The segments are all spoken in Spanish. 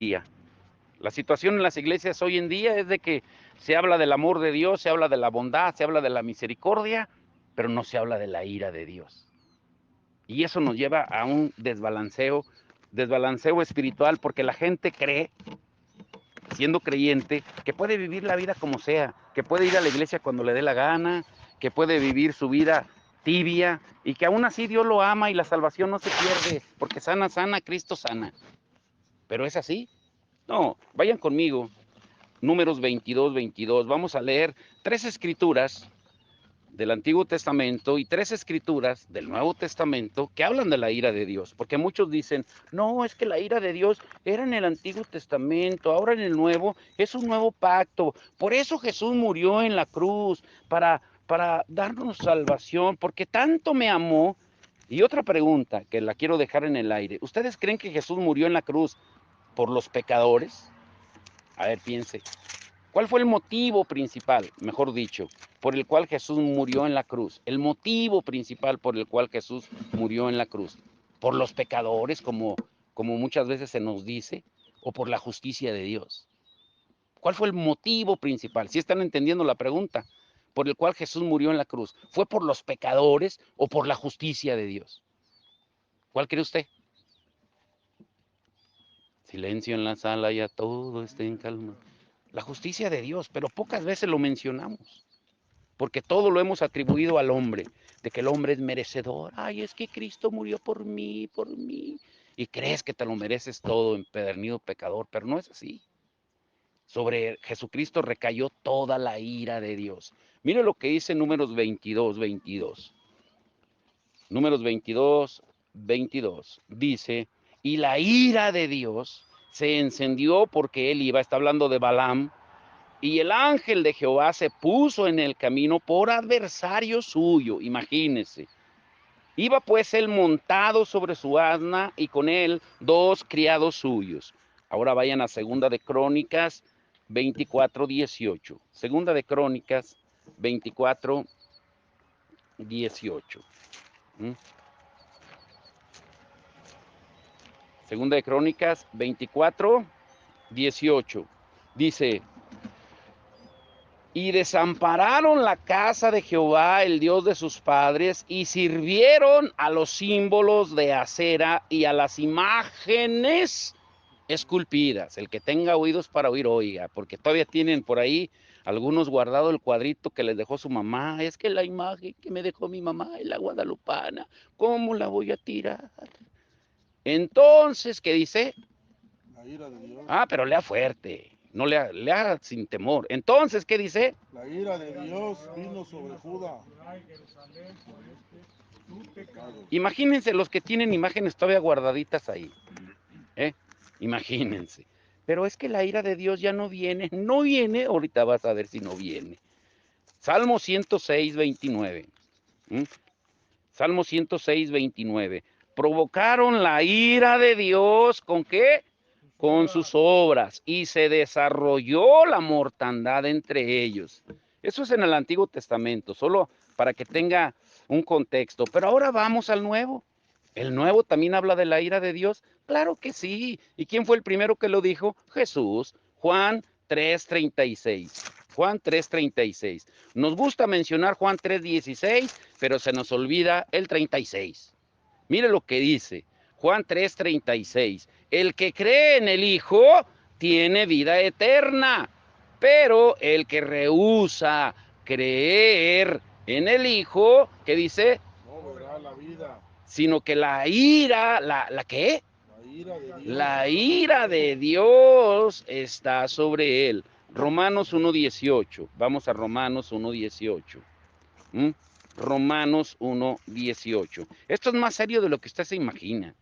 día. La situación en las iglesias hoy en día es de que se habla del amor de Dios, se habla de la bondad, se habla de la misericordia, pero no se habla de la ira de Dios. Y eso nos lleva a un desbalanceo espiritual, porque la gente cree, siendo creyente, que puede vivir la vida como sea, que puede ir a la iglesia cuando le dé la gana, que puede vivir su vida tibia y que aún así Dios lo ama y la salvación no se pierde, porque sana, sana, Cristo sana. ¿Pero es así? No, vayan conmigo. Números 22, 22. Vamos a leer 3 escrituras del Antiguo Testamento y 3 escrituras del Nuevo Testamento que hablan de la ira de Dios. Porque muchos dicen, no, es que la ira de Dios era en el Antiguo Testamento, ahora en el Nuevo es un nuevo pacto. Por eso Jesús murió en la cruz, para darnos salvación, porque tanto me amó. Y otra pregunta que la quiero dejar en el aire. ¿Ustedes creen que Jesús murió en la cruz por los pecadores? A ver, piense. ¿Cuál fue el motivo principal, mejor dicho, por el cual Jesús murió en la cruz? El motivo principal por el cual Jesús murió en la cruz. ¿Por los pecadores, como muchas veces se nos dice, o por la justicia de Dios? ¿Cuál fue el motivo principal? Si están entendiendo la pregunta, por el cual Jesús murió en la cruz. ¿Fue por los pecadores o por la justicia de Dios? ¿Cuál cree usted? Silencio en la sala, ya todo esté en calma. La justicia de Dios, pero pocas veces lo mencionamos. Porque todo lo hemos atribuido al hombre, de que el hombre es merecedor. Ay, es que Cristo murió por mí, por mí. Y crees que te lo mereces todo, empedernido pecador, pero no es así. Sobre Jesucristo recayó toda la ira de Dios. Mire lo que dice Números 22, 22. Números 22, 22. Dice, y la ira de Dios se encendió porque él iba, está hablando de Balaam, y el ángel de Jehová se puso en el camino por adversario suyo, imagínense. Iba pues él montado sobre su asna y con él 2 criados suyos. Ahora vayan a Segunda de Crónicas 24, 18. Segunda de Crónicas 24, 18. ¿Mm? Segunda de Crónicas 24, 18. Dice, y desampararon la casa de Jehová, el Dios de sus padres, y sirvieron a los símbolos de acera y a las imágenes esculpidas. El que tenga oídos para oír, oiga, porque todavía tienen por ahí algunos guardado el cuadrito que les dejó su mamá. Es que la imagen que me dejó mi mamá es la guadalupana. ¿Cómo la voy a tirar? Entonces, ¿qué dice? La ira de Dios. Ah, pero lea fuerte, no lea sin temor. Entonces, ¿qué dice? La ira de Dios vino sobre Judá. Imagínense los que tienen imágenes todavía guardaditas ahí. ¿eh? Imagínense. Pero es que la ira de Dios ya no viene. No viene, ahorita vas a ver si no viene. Salmo 106, 29. ¿Mm? Salmo 106, 29. Provocaron la ira de Dios, ¿con qué? Con sus obras, y se desarrolló la mortandad entre ellos. Eso es en el Antiguo Testamento, solo para que tenga un contexto. Pero ahora vamos al Nuevo. ¿El Nuevo también habla de la ira de Dios? Claro que sí. ¿Y quién fue el primero que lo dijo? Jesús. Juan 3:36. Juan 3:36. Nos gusta mencionar Juan 3:16, pero se nos olvida el 36. Mire lo que dice Juan 3:36. El que cree en el Hijo tiene vida eterna, pero el que rehúsa creer en el Hijo, ¿qué dice? No verá la vida. Sino que la ira, ¿la qué? La ira de Dios. La ira de Dios está sobre él. Romanos 1:18. Vamos a Romanos 1:18. ¿Mm? Romanos 1:18. Esto es más serio de lo que usted se imagina.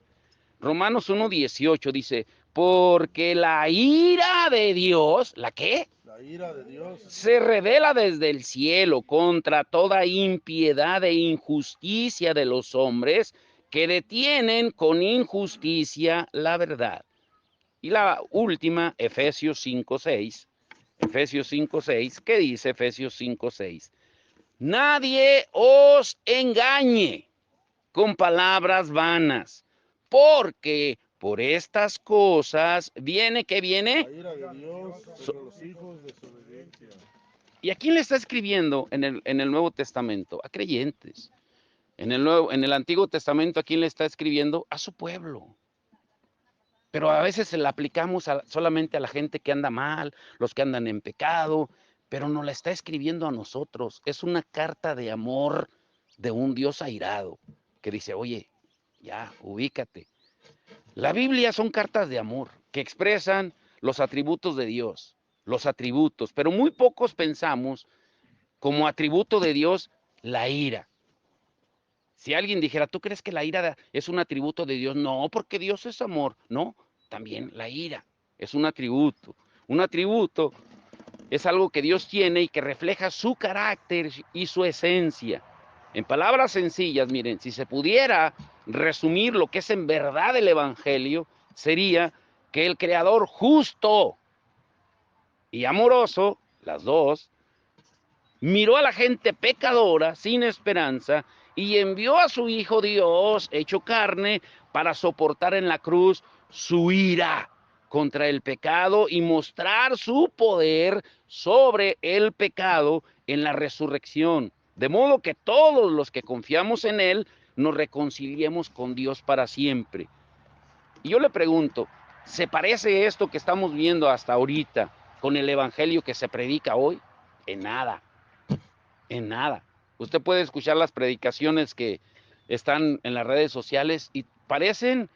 Romanos 1:18 dice, porque la ira de Dios, ¿la qué? La ira de Dios Se revela desde el cielo contra toda impiedad e injusticia de los hombres que detienen con injusticia la verdad. Y la última, Efesios 5:6. Efesios 5:6, ¿qué dice Efesios 5:6? Nadie os engañe con palabras vanas, porque Por estas cosas viene, ¿qué viene? La ira de Dios sobre los hijos de desobediencia. ¿Y a quién le está escribiendo en el Nuevo Testamento? A creyentes. En el Antiguo Testamento, ¿a quién le está escribiendo? A su pueblo. Pero a veces se la aplicamos solamente a la gente que anda mal, los que andan en pecado, pero nos la está escribiendo a nosotros. Es una carta de amor de un Dios airado que dice, oye, ya, ubícate. La Biblia son cartas de amor que expresan los atributos de Dios, los atributos, pero muy pocos pensamos como atributo de Dios la ira. Si alguien dijera, ¿tú crees que la ira es un atributo de Dios? No, porque Dios es amor. No, también la ira es un atributo. Un atributo es algo que Dios tiene y que refleja su carácter y su esencia. En palabras sencillas, miren, si se pudiera resumir lo que es en verdad el Evangelio, sería que el Creador justo y amoroso, las dos, miró a la gente pecadora, sin esperanza, y envió a su Hijo Dios, hecho carne, para soportar en la cruz su ira contra el pecado y mostrar su poder sobre el pecado en la resurrección. De modo que todos los que confiamos en Él nos reconciliemos con Dios para siempre. Y yo le pregunto, ¿se parece esto que estamos viendo hasta ahorita con el Evangelio que se predica hoy? En nada. En nada. Usted puede escuchar las predicaciones que están en las redes sociales y parecen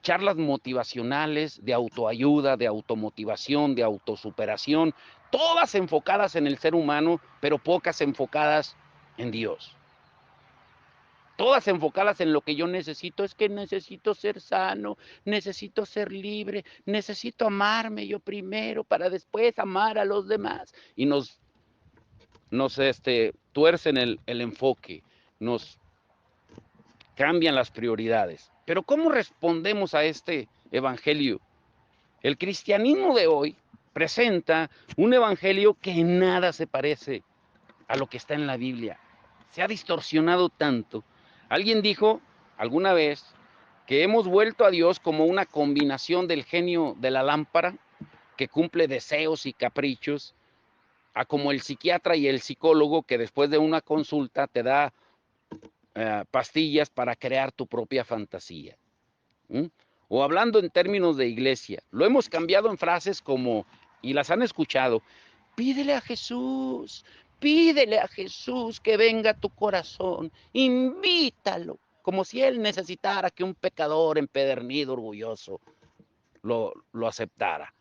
charlas motivacionales, de autoayuda, de automotivación, de autosuperación, todas enfocadas en el ser humano, pero pocas enfocadas en Dios. Todas enfocadas en lo que yo necesito, es que necesito ser sano, necesito ser libre, necesito amarme yo primero para después amar a los demás. Y nos tuercen el enfoque, nos cambian las prioridades. Pero ¿cómo respondemos a este evangelio? El cristianismo de hoy presenta un evangelio que en nada se parece a lo que está en la Biblia. Se ha distorsionado tanto. Alguien dijo alguna vez que hemos vuelto a Dios como una combinación del genio de la lámpara que cumple deseos y caprichos, a como el psiquiatra y el psicólogo que después de una consulta te da pastillas para crear tu propia fantasía. ¿Mm? O hablando en términos de iglesia, lo hemos cambiado en frases como, y las han escuchado, pídele a Jesús que venga a tu corazón, invítalo, como si él necesitara que un pecador empedernido, orgulloso, lo aceptara.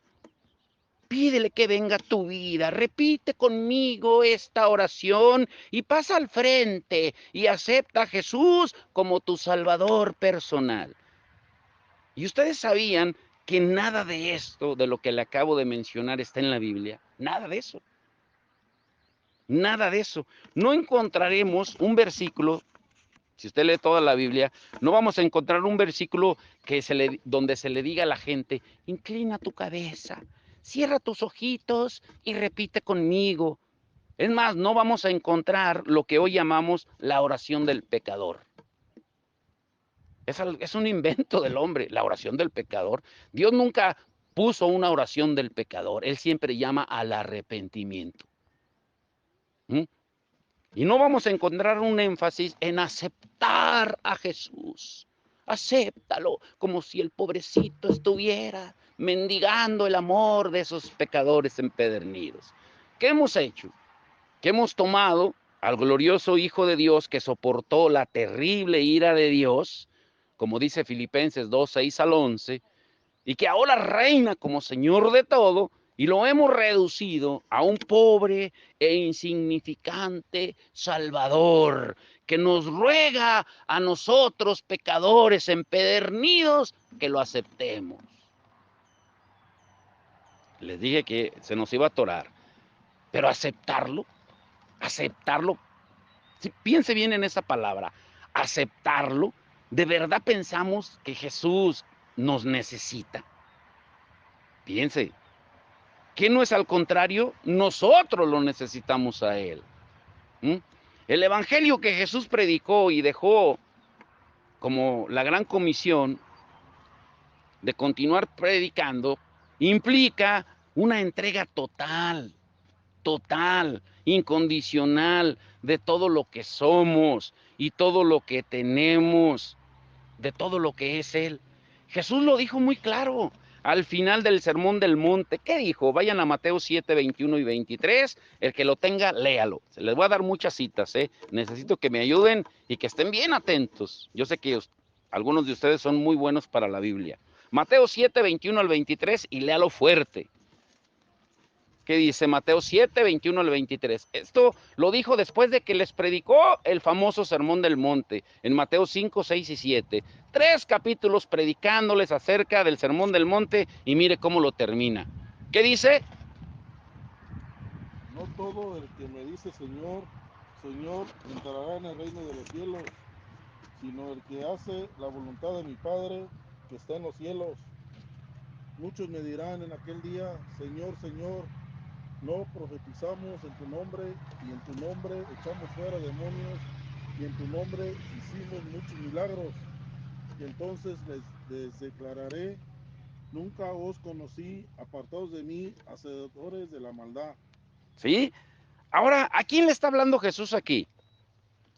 Pídele que venga a tu vida, repite conmigo esta oración y pasa al frente y acepta a Jesús como tu Salvador personal. Y ustedes sabían que nada de esto, de lo que le acabo de mencionar, está en la Biblia. Nada de eso. Nada de eso. No encontraremos un versículo, si usted lee toda la Biblia, no vamos a encontrar un versículo donde se le diga a la gente, inclina tu cabeza, cierra tus ojitos y repite conmigo. Es más, no vamos a encontrar lo que hoy llamamos la oración del pecador. Es un invento del hombre, la oración del pecador. Dios nunca puso una oración del pecador. Él siempre llama al arrepentimiento. ¿Mm? Y no vamos a encontrar un énfasis en aceptar a Jesús. Acéptalo como si el pobrecito estuviera mendigando el amor de esos pecadores empedernidos. ¿Qué hemos hecho? Que hemos tomado al glorioso Hijo de Dios que soportó la terrible ira de Dios, como dice Filipenses 2, 6 al 11, y que ahora reina como Señor de todo, y lo hemos reducido a un pobre e insignificante Salvador, que nos ruega a nosotros, pecadores empedernidos, que lo aceptemos. Les dije que se nos iba a atorar, pero aceptarlo, piense bien en esa palabra, aceptarlo, ¿de verdad pensamos que Jesús nos necesita? Piense, que no es al contrario, nosotros lo necesitamos a Él. ¿Mm? El evangelio que Jesús predicó y dejó como la gran comisión de continuar predicando implica una entrega total, total, incondicional de todo lo que somos y todo lo que tenemos, de todo lo que es Él. Jesús lo dijo muy claro al final del Sermón del Monte. ¿Qué dijo? Vayan a Mateo 7, 21 y 23. El que lo tenga, léalo. Se les voy a dar muchas citas, ¿eh? Necesito que me ayuden y que estén bien atentos. Yo sé que algunos de ustedes son muy buenos para la Biblia. Mateo 7, 21 al 23 y léalo fuerte. ¿Qué dice Mateo 7, 21 al 23? Esto lo dijo después de que les predicó el famoso Sermón del Monte, en Mateo 5, 6 y 7. 3 capítulos predicándoles acerca del Sermón del Monte y mire cómo lo termina. ¿Qué dice? No todo el que me dice Señor, Señor, entrará en el reino de los cielos, sino el que hace la voluntad de mi Padre que está en los cielos. Muchos me dirán en aquel día, Señor, Señor, no profetizamos en tu nombre, y en tu nombre echamos fuera demonios, y en tu nombre hicimos muchos milagros. Y entonces les declararé, nunca os conocí, apartados de mí, hacedores de la maldad. ¿Sí? Ahora, ¿a quién le está hablando Jesús aquí?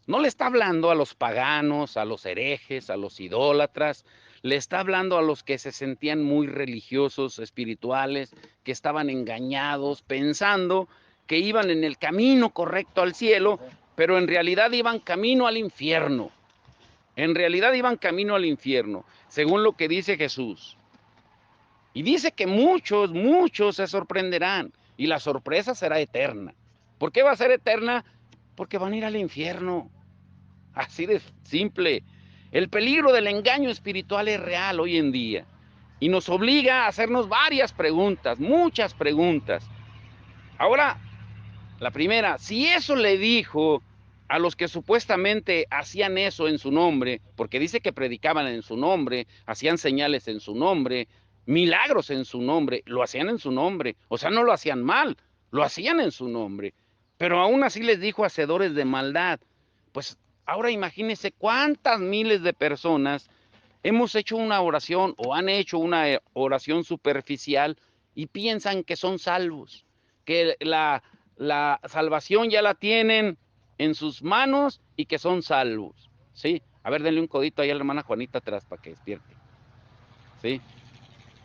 No le está hablando a los paganos, a los herejes, a los idólatras, le está hablando a los que se sentían muy religiosos, espirituales, que estaban engañados, pensando que iban en el camino correcto al cielo, pero en realidad iban camino al infierno. En realidad iban camino al infierno, según lo que dice Jesús. Y dice que muchos se sorprenderán y la sorpresa será eterna. ¿Por qué va a ser eterna? Porque van a ir al infierno. Así de simple. El peligro del engaño espiritual es real hoy en día y nos obliga a hacernos varias preguntas, muchas preguntas. Ahora, la primera, si eso le dijo a los que supuestamente hacían eso en su nombre, porque dice que predicaban en su nombre, hacían señales en su nombre, milagros en su nombre, lo hacían en su nombre, o sea, no lo hacían mal, lo hacían en su nombre, pero aún así les dijo hacedores de maldad. Pues ahora imagínense cuántas miles de personas hemos hecho una oración o han hecho una oración superficial y piensan que son salvos, que la salvación ya la tienen en sus manos y que son salvos, ¿sí? A ver, denle un codito ahí a la hermana Juanita atrás para que despierte, ¿sí?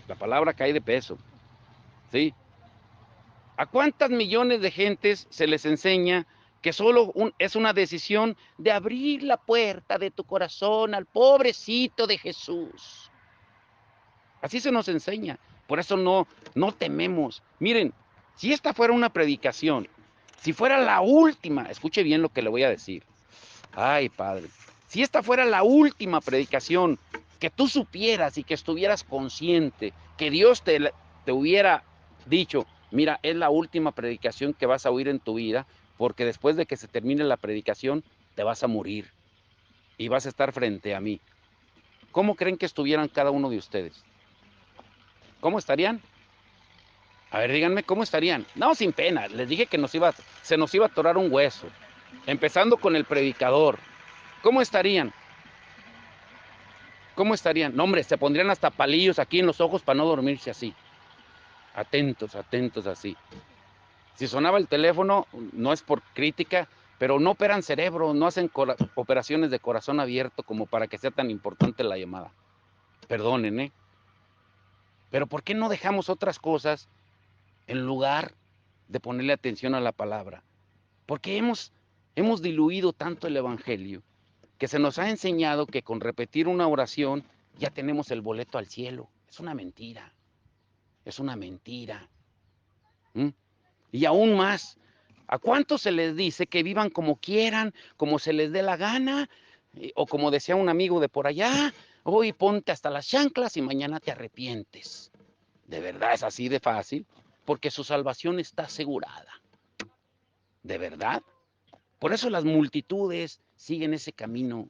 La palabra cae de peso, ¿sí? ¿A cuántas millones de gentes se les enseña que solo es una decisión de abrir la puerta de tu corazón al pobrecito de Jesús? Así se nos enseña. Por eso no tememos. Miren, si esta fuera una predicación, si fuera la última, escuche bien lo que le voy a decir. Ay, Padre, si esta fuera la última predicación, que tú supieras y que estuvieras consciente, que Dios te hubiera dicho, mira, es la última predicación que vas a oír en tu vida, porque después de que se termine la predicación, te vas a morir y vas a estar frente a mí. ¿Cómo creen que estuvieran cada uno de ustedes? ¿Cómo estarían? A ver, díganme, ¿cómo estarían? No, sin pena, les dije que se nos iba a atorar un hueso. Empezando con el predicador. ¿Cómo estarían? ¿Cómo estarían? No, hombre, se pondrían hasta palillos aquí en los ojos para no dormirse así. Atentos, atentos así. Si sonaba el teléfono, no es por crítica, pero no operan cerebro, no hacen operaciones de corazón abierto como para que sea tan importante la llamada. Perdonen, ¿eh? Pero ¿por qué no dejamos otras cosas en lugar de ponerle atención a la palabra? Porque hemos diluido tanto el Evangelio que se nos ha enseñado que con repetir una oración ya tenemos el boleto al cielo. Es una mentira, es una mentira. ¿Mm? Y aún más, ¿a cuántos se les dice que vivan como quieran, como se les dé la gana? O como decía un amigo de por allá, hoy ponte hasta las chanclas y mañana te arrepientes. ¿De verdad es así de fácil? Porque su salvación está asegurada. ¿De verdad? Por eso las multitudes siguen ese camino,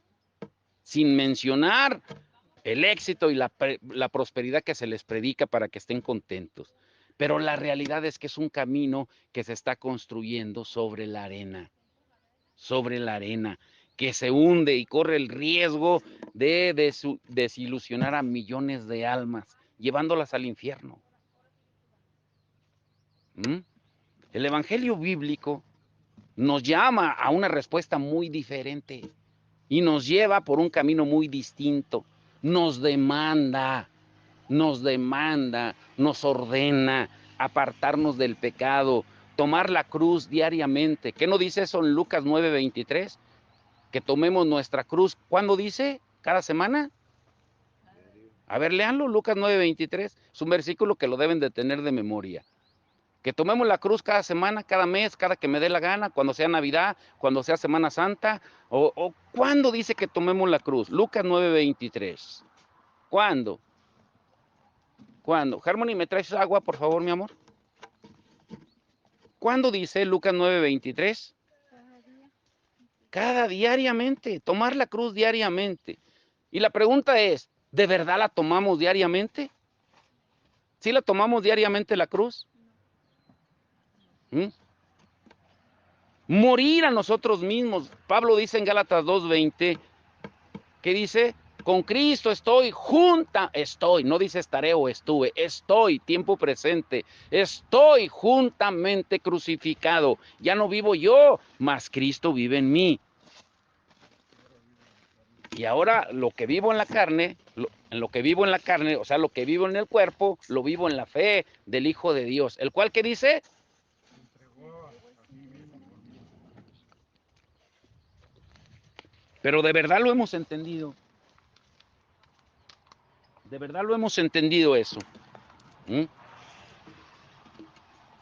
sin mencionar el éxito y la prosperidad que se les predica para que estén contentos. Pero la realidad es que es un camino que se está construyendo sobre la arena, que se hunde y corre el riesgo de desilusionar a millones de almas llevándolas al infierno. El evangelio bíblico nos llama a una respuesta muy diferente y nos lleva por un camino muy distinto. Nos demanda, nos ordena apartarnos del pecado, tomar la cruz diariamente. ¿Qué no dice eso en Lucas 9:23? Que tomemos nuestra cruz. ¿Cuándo dice? ¿Cada semana? A ver, léanlo, Lucas 9:23. Es un versículo que lo deben de tener de memoria. Que tomemos la cruz cada semana, cada mes, cada que me dé la gana, cuando sea Navidad, cuando sea Semana Santa, o ¿cuándo dice que tomemos la cruz? Lucas 9:23. ¿Cuándo? ¿Cuándo? Harmony, ¿me traes agua, por favor, mi amor? ¿Cuándo dice Lucas 9:23? Cada diariamente, tomar la cruz diariamente. Y la pregunta es, ¿de verdad la tomamos diariamente? ¿Sí la tomamos diariamente la cruz? Morir a nosotros mismos. Pablo dice en Gálatas 2:20, ¿qué dice? Con Cristo estoy, no dice estaré o estuve, estoy, tiempo presente, estoy juntamente crucificado. Ya no vivo yo, mas Cristo vive en mí. Y ahora lo que vivo en la carne, o sea, lo que vivo en el cuerpo, lo vivo en la fe del Hijo de Dios. ¿El cual qué dice? Pero de verdad lo hemos entendido. De verdad lo hemos entendido eso.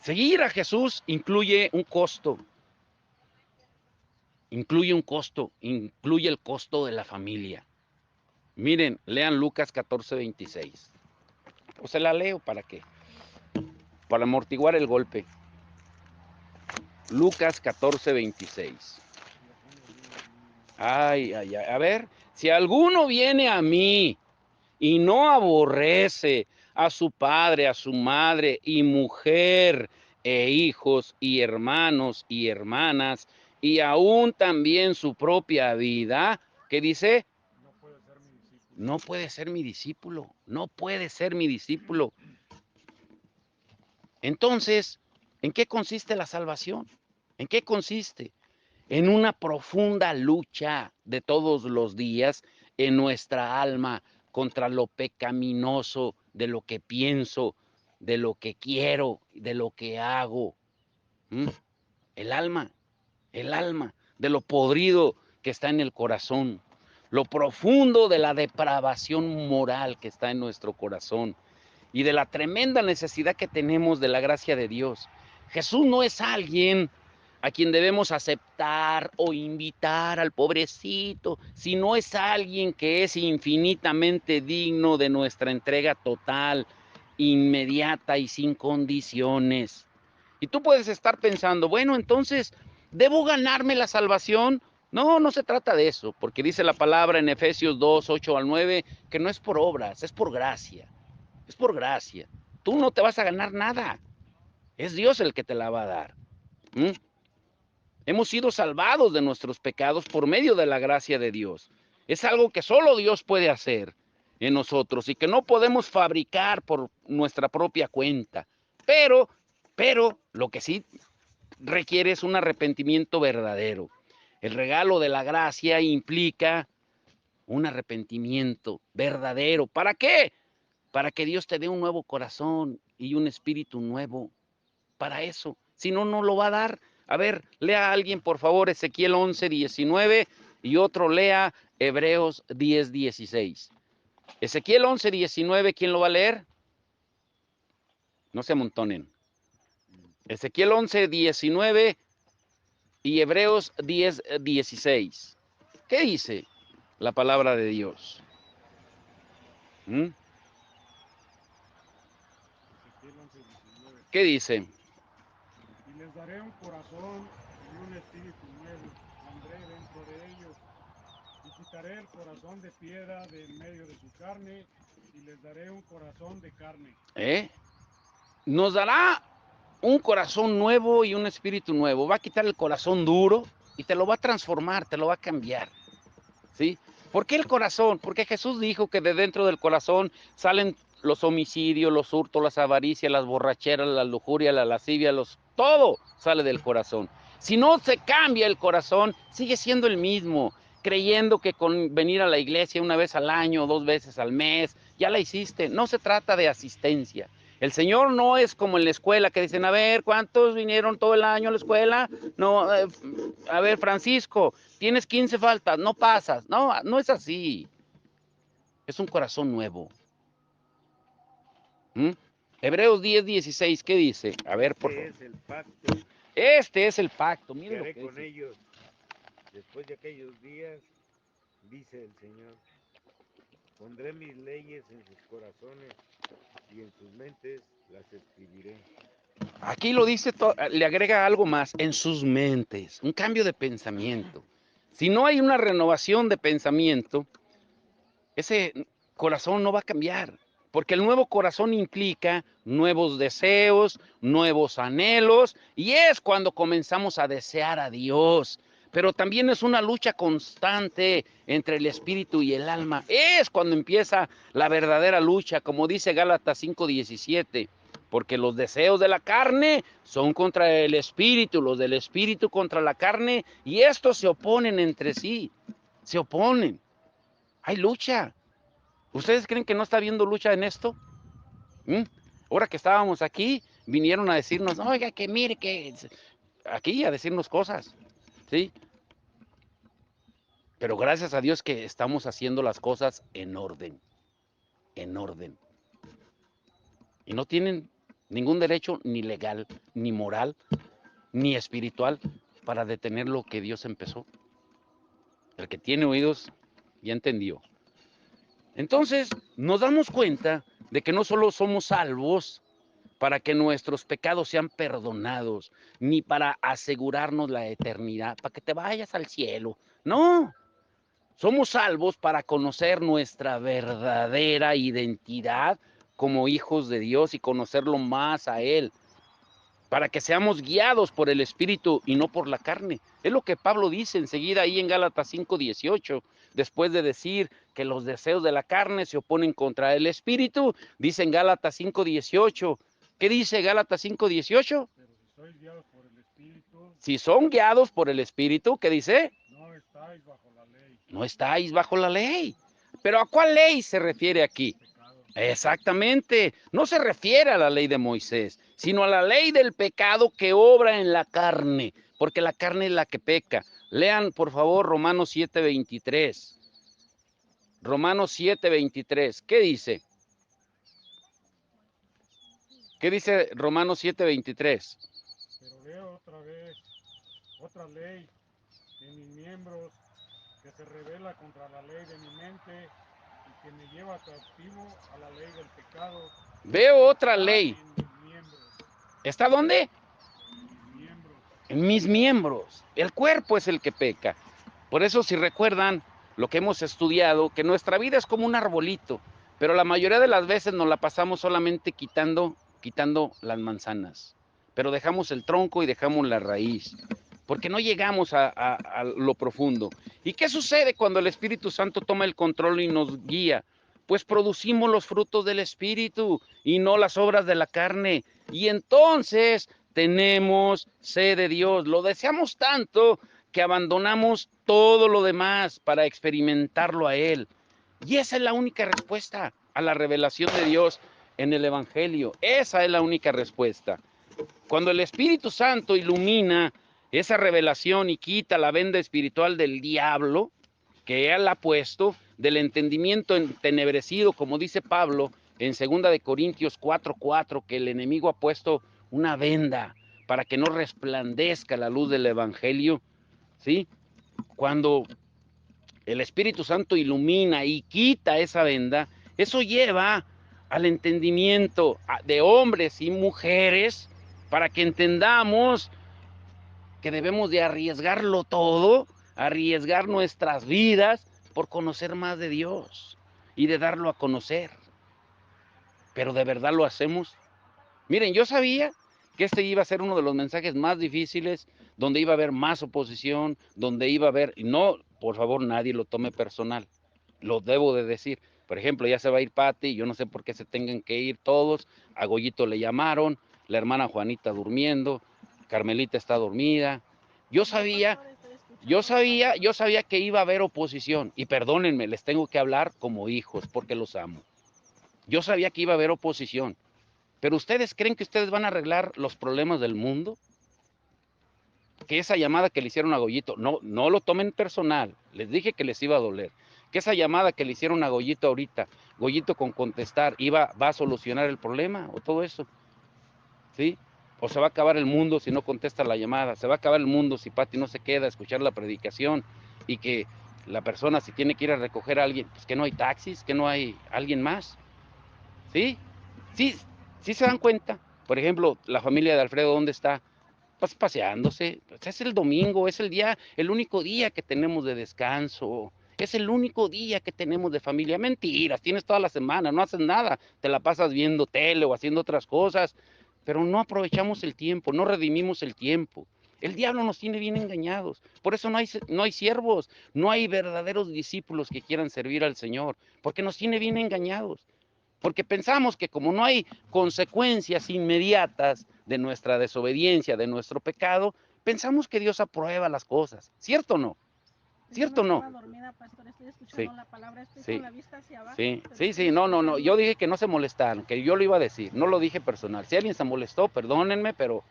Seguir a Jesús incluye un costo. Incluye el costo de la familia. Miren, lean Lucas 14:26. O se la leo para qué. Para amortiguar el golpe. Lucas 14:26. Ay. A ver, si alguno viene a mí y no aborrece a su padre, a su madre y mujer e hijos y hermanos y hermanas y aún también su propia vida, ¿qué dice? No puede ser mi discípulo, no puede ser mi discípulo. Entonces, ¿en qué consiste la salvación? ¿En qué consiste? En una profunda lucha de todos los días en nuestra alma contra lo pecaminoso de lo que pienso, de lo que quiero, de lo que hago. El alma, de lo podrido que está en el corazón, lo profundo de la depravación moral que está en nuestro corazón y de la tremenda necesidad que tenemos de la gracia de Dios. Jesús no es alguien a quien debemos aceptar o invitar al pobrecito, sino es alguien que es infinitamente digno de nuestra entrega total, inmediata y sin condiciones. Y tú puedes estar pensando, bueno, entonces, ¿debo ganarme la salvación? No, no se trata de eso, porque dice la palabra en Efesios 2:8-9, que no es por obras, es por gracia. Es por gracia. Tú no te vas a ganar nada. Es Dios el que te la va a dar. Hemos sido salvados de nuestros pecados por medio de la gracia de Dios. Es algo que solo Dios puede hacer en nosotros y que no podemos fabricar por nuestra propia cuenta. Pero lo que sí requiere es un arrepentimiento verdadero. El regalo de la gracia implica un arrepentimiento verdadero. ¿Para qué? Para que Dios te dé un nuevo corazón y un espíritu nuevo. Para eso. Si no, no lo va a dar. A ver, lea a alguien, por favor, Ezequiel 11:19 y otro lea Hebreos 10:16. Ezequiel 11:19, ¿quién lo va a leer? No se amontonen. Ezequiel 11:19 y Hebreos 10:16. ¿Qué dice la palabra de Dios? ¿Qué dice? Y les daré un corazón y un espíritu nuevo, pondré dentro de ellos, y quitaré el corazón de piedra de en medio de su carne, y les daré un corazón de carne. Nos dará un corazón nuevo y un espíritu nuevo. Va a quitar el corazón duro y te lo va a transformar, te lo va a cambiar. ¿Sí? ¿Por qué el corazón? Porque Jesús dijo que de dentro del corazón salen los homicidios, los hurtos, las avaricias, las borracheras, la lujuria, la lascivia, todo sale del corazón. Si no se cambia el corazón, sigue siendo el mismo, creyendo que con venir a la iglesia una vez al año, 2 veces al mes, ya la hiciste. No se trata de asistencia. El Señor no es como en la escuela que dicen, a ver, ¿cuántos vinieron todo el año a la escuela? No, a ver, Francisco, tienes 15 faltas, no pasas. No, no es así. Es un corazón nuevo. Hebreos 10:16, ¿qué dice? A ver, por favor. Este es el pacto Este es el pacto, que miren lo haré que con dice. ellos después de aquellos días, dice el Señor. Pondré mis leyes en sus corazones y en sus mentes las escribiré. Aquí lo dice, le agrega algo más, en sus mentes, un cambio de pensamiento. Si no hay una renovación de pensamiento, ese corazón no va a cambiar, porque el nuevo corazón implica nuevos deseos, nuevos anhelos, y es cuando comenzamos a desear a Dios. Pero también es una lucha constante entre el espíritu y el alma. Es cuando empieza la verdadera lucha, como dice Gálatas 5:17, porque los deseos de la carne son contra el espíritu, los del espíritu contra la carne, y estos se oponen entre sí, se oponen. Hay lucha. ¿Ustedes creen que no está habiendo lucha en esto? Ahora que estábamos aquí, vinieron a decirnos, oiga, que mire, que aquí a decirnos cosas, ¿sí? Pero gracias a Dios que estamos haciendo las cosas en orden, en orden. Y no tienen ningún derecho ni legal, ni moral, ni espiritual para detener lo que Dios empezó. El que tiene oídos ya entendió. Entonces, nos damos cuenta de que no solo somos salvos para que nuestros pecados sean perdonados, ni para asegurarnos la eternidad, para que te vayas al cielo. No, somos salvos para conocer nuestra verdadera identidad como hijos de Dios y conocerlo más a Él, para que seamos guiados por el Espíritu y no por la carne. Es lo que Pablo dice enseguida ahí en Gálatas 5:18, después de decir que los deseos de la carne se oponen contra el Espíritu, dice en Gálatas 5:18. ¿Qué dice Gálatas 5:18? Pero si sois guiados por el Espíritu, Si son guiados por el Espíritu, ¿qué dice? no estáis bajo la ley. No estáis bajo la ley. ¿Pero a cuál ley se refiere aquí? Pecado. Exactamente, no se refiere a la ley de Moisés, sino a la ley del pecado que obra en la carne, porque la carne es la que peca. Lean, por favor, Romanos 7:23. Romanos 7:23, ¿qué dice? ¿Qué dice Romanos 7:23? Pero veo otra vez otra ley en mis miembros que se revela contra la ley de mi mente y que me lleva cautivo a la ley del pecado. Veo otra Está ley. en mis miembros. ¿Está dónde? En mis miembros. En mis miembros. El cuerpo es el que peca. Por eso, si recuerdan lo que hemos estudiado, que nuestra vida es como un arbolito, pero la mayoría de las veces nos la pasamos solamente quitando las manzanas, pero dejamos el tronco y dejamos la raíz, porque no llegamos a lo profundo. ¿Y qué sucede cuando el Espíritu Santo toma el control y nos guía? Pues producimos los frutos del Espíritu y no las obras de la carne. Y entonces tenemos sed de Dios. Lo deseamos tanto que abandonamos todo lo demás para experimentarlo a Él. Y esa es la única respuesta a la revelación de Dios en el Evangelio. Esa es la única respuesta. Cuando el Espíritu Santo ilumina esa revelación y quita la venda espiritual del diablo, que Él ha puesto, del entendimiento entenebrecido, como dice Pablo en 2 Corintios 4:4, que el enemigo ha puesto una venda para que no resplandezca la luz del Evangelio, ¿sí? Cuando el Espíritu Santo ilumina y quita esa venda, eso lleva al entendimiento de hombres y mujeres para que entendamos que debemos de arriesgarlo todo, arriesgar nuestras vidas por conocer más de Dios y de darlo a conocer. Pero de verdad lo hacemos. Miren, yo sabía que este iba a ser uno de los mensajes más difíciles, donde iba a haber más oposición, donde iba a haber, y no, por favor, nadie lo tome personal, lo debo de decir. Por ejemplo, ya se va a ir Pati, yo no sé por qué se tengan que ir todos. A Goyito le llamaron, la hermana Juanita durmiendo, Carmelita está dormida. Yo sabía que iba a haber oposición. Y perdónenme, les tengo que hablar como hijos porque los amo. Yo sabía que iba a haber oposición. Pero ¿ustedes creen que ustedes van a arreglar los problemas del mundo? Que esa llamada que le hicieron a Goyito, no lo tomen personal, les dije que les iba a doler. Que esa llamada que le hicieron a Goyito ahorita, Goyito con contestar, va a solucionar el problema o todo eso, ¿sí? O se va a acabar el mundo si no contesta la llamada, se va a acabar el mundo si Pati no se queda a escuchar la predicación y que la persona si tiene que ir a recoger a alguien, pues que no hay taxis, que no hay alguien más, ¿sí? Sí, sí se dan cuenta. Por ejemplo, la familia de Alfredo, ¿dónde está? Pues paseándose. Pues es el domingo, es el único día que tenemos de descanso. Es el único día que tenemos de familia. Mentiras, tienes toda la semana, no haces nada. Te la pasas viendo tele o haciendo otras cosas, pero no aprovechamos el tiempo, no redimimos el tiempo. El diablo nos tiene bien engañados. Por eso no hay siervos, no hay verdaderos discípulos que quieran servir al Señor, porque nos tiene bien engañados. Porque pensamos que como no hay consecuencias inmediatas de nuestra desobediencia, de nuestro pecado, pensamos que Dios aprueba las cosas. ¿Cierto o no? ¿Cierto o no? Dormida, pastor, estoy escuchando Sí, la palabra, estoy sí, con la vista hacia abajo. sí, no, yo dije que no se molestaron, que yo lo iba a decir, no lo dije personal. Si alguien se molestó, perdónenme, pero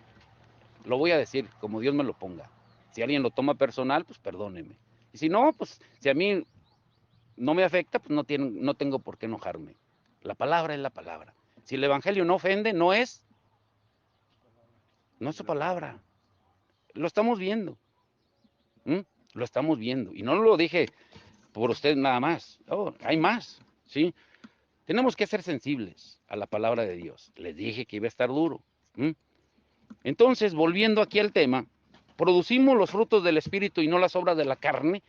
lo voy a decir como Dios me lo ponga. Si alguien lo toma personal, pues perdónenme. Y si no, pues si a mí no me afecta, pues no tengo por qué enojarme. La palabra es la palabra. Si el evangelio no ofende, no es su palabra. Lo estamos viendo. ¿Mm? Lo estamos viendo. Y no lo dije por usted nada más. Oh, hay más. ¿Sí? Tenemos que ser sensibles a la palabra de Dios. Les dije que iba a estar duro. ¿Mm? Entonces, volviendo aquí al tema, producimos los frutos del Espíritu y no las obras de la carne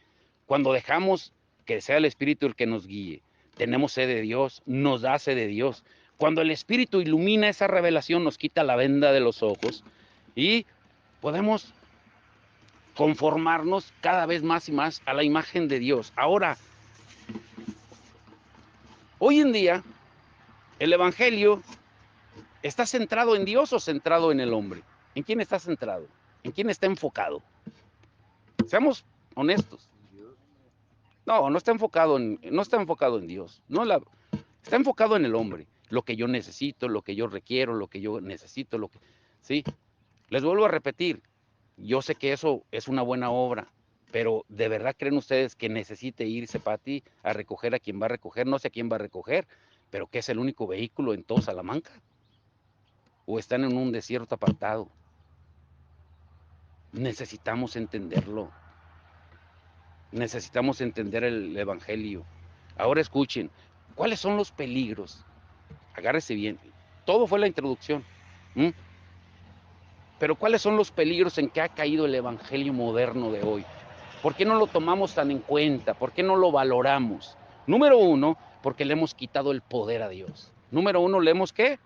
cuando dejamos que sea el Espíritu el que nos guíe. Tenemos sed de Dios, nos da sed de Dios. Cuando el Espíritu ilumina esa revelación, nos quita la venda de los ojos y podemos conformarnos cada vez más y más a la imagen de Dios. Ahora, hoy en día, el Evangelio está centrado en Dios o centrado en el hombre. ¿En quién está centrado? ¿En quién está enfocado? Seamos honestos. No está enfocado en Dios. Está enfocado en el hombre. Lo que yo necesito, lo que yo requiero, lo que yo necesito, ¿sí? Les vuelvo a repetir, yo sé que eso es una buena obra, pero ¿de verdad creen ustedes que necesite irse Pati a recoger a quien va a recoger? No sé a quién va a recoger, pero que es el único vehículo en todo Salamanca. O están en un desierto apartado. Necesitamos entenderlo. Necesitamos entender el evangelio. Ahora escuchen, ¿cuáles son los peligros? Agárrese bien. Todo fue la introducción. ¿Mm? Pero ¿cuáles son los peligros en que ha caído el evangelio moderno de hoy? ¿Por qué no lo tomamos tan en cuenta? ¿Por qué no lo valoramos? Número uno, porque le hemos quitado el poder a Dios. Número uno, ¿le hemos qué?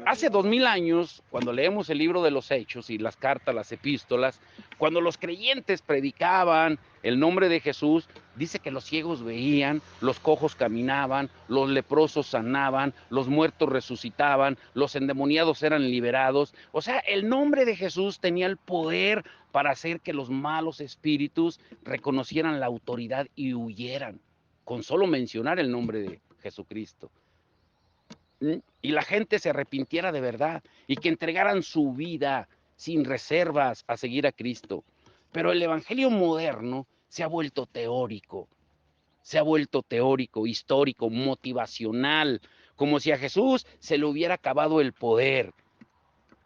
Hace 2000 años, cuando leemos el libro de los Hechos y las cartas, las epístolas, cuando los creyentes predicaban el nombre de Jesús, dice que los ciegos veían, los cojos caminaban, los leprosos sanaban, los muertos resucitaban, los endemoniados eran liberados. O sea, el nombre de Jesús tenía el poder para hacer que los malos espíritus reconocieran la autoridad y huyeran, con solo mencionar el nombre de Jesucristo. Y la gente se arrepintiera de verdad y que entregaran su vida sin reservas a seguir a Cristo. Pero el evangelio moderno se ha vuelto teórico, histórico, motivacional, como si a Jesús se le hubiera acabado el poder.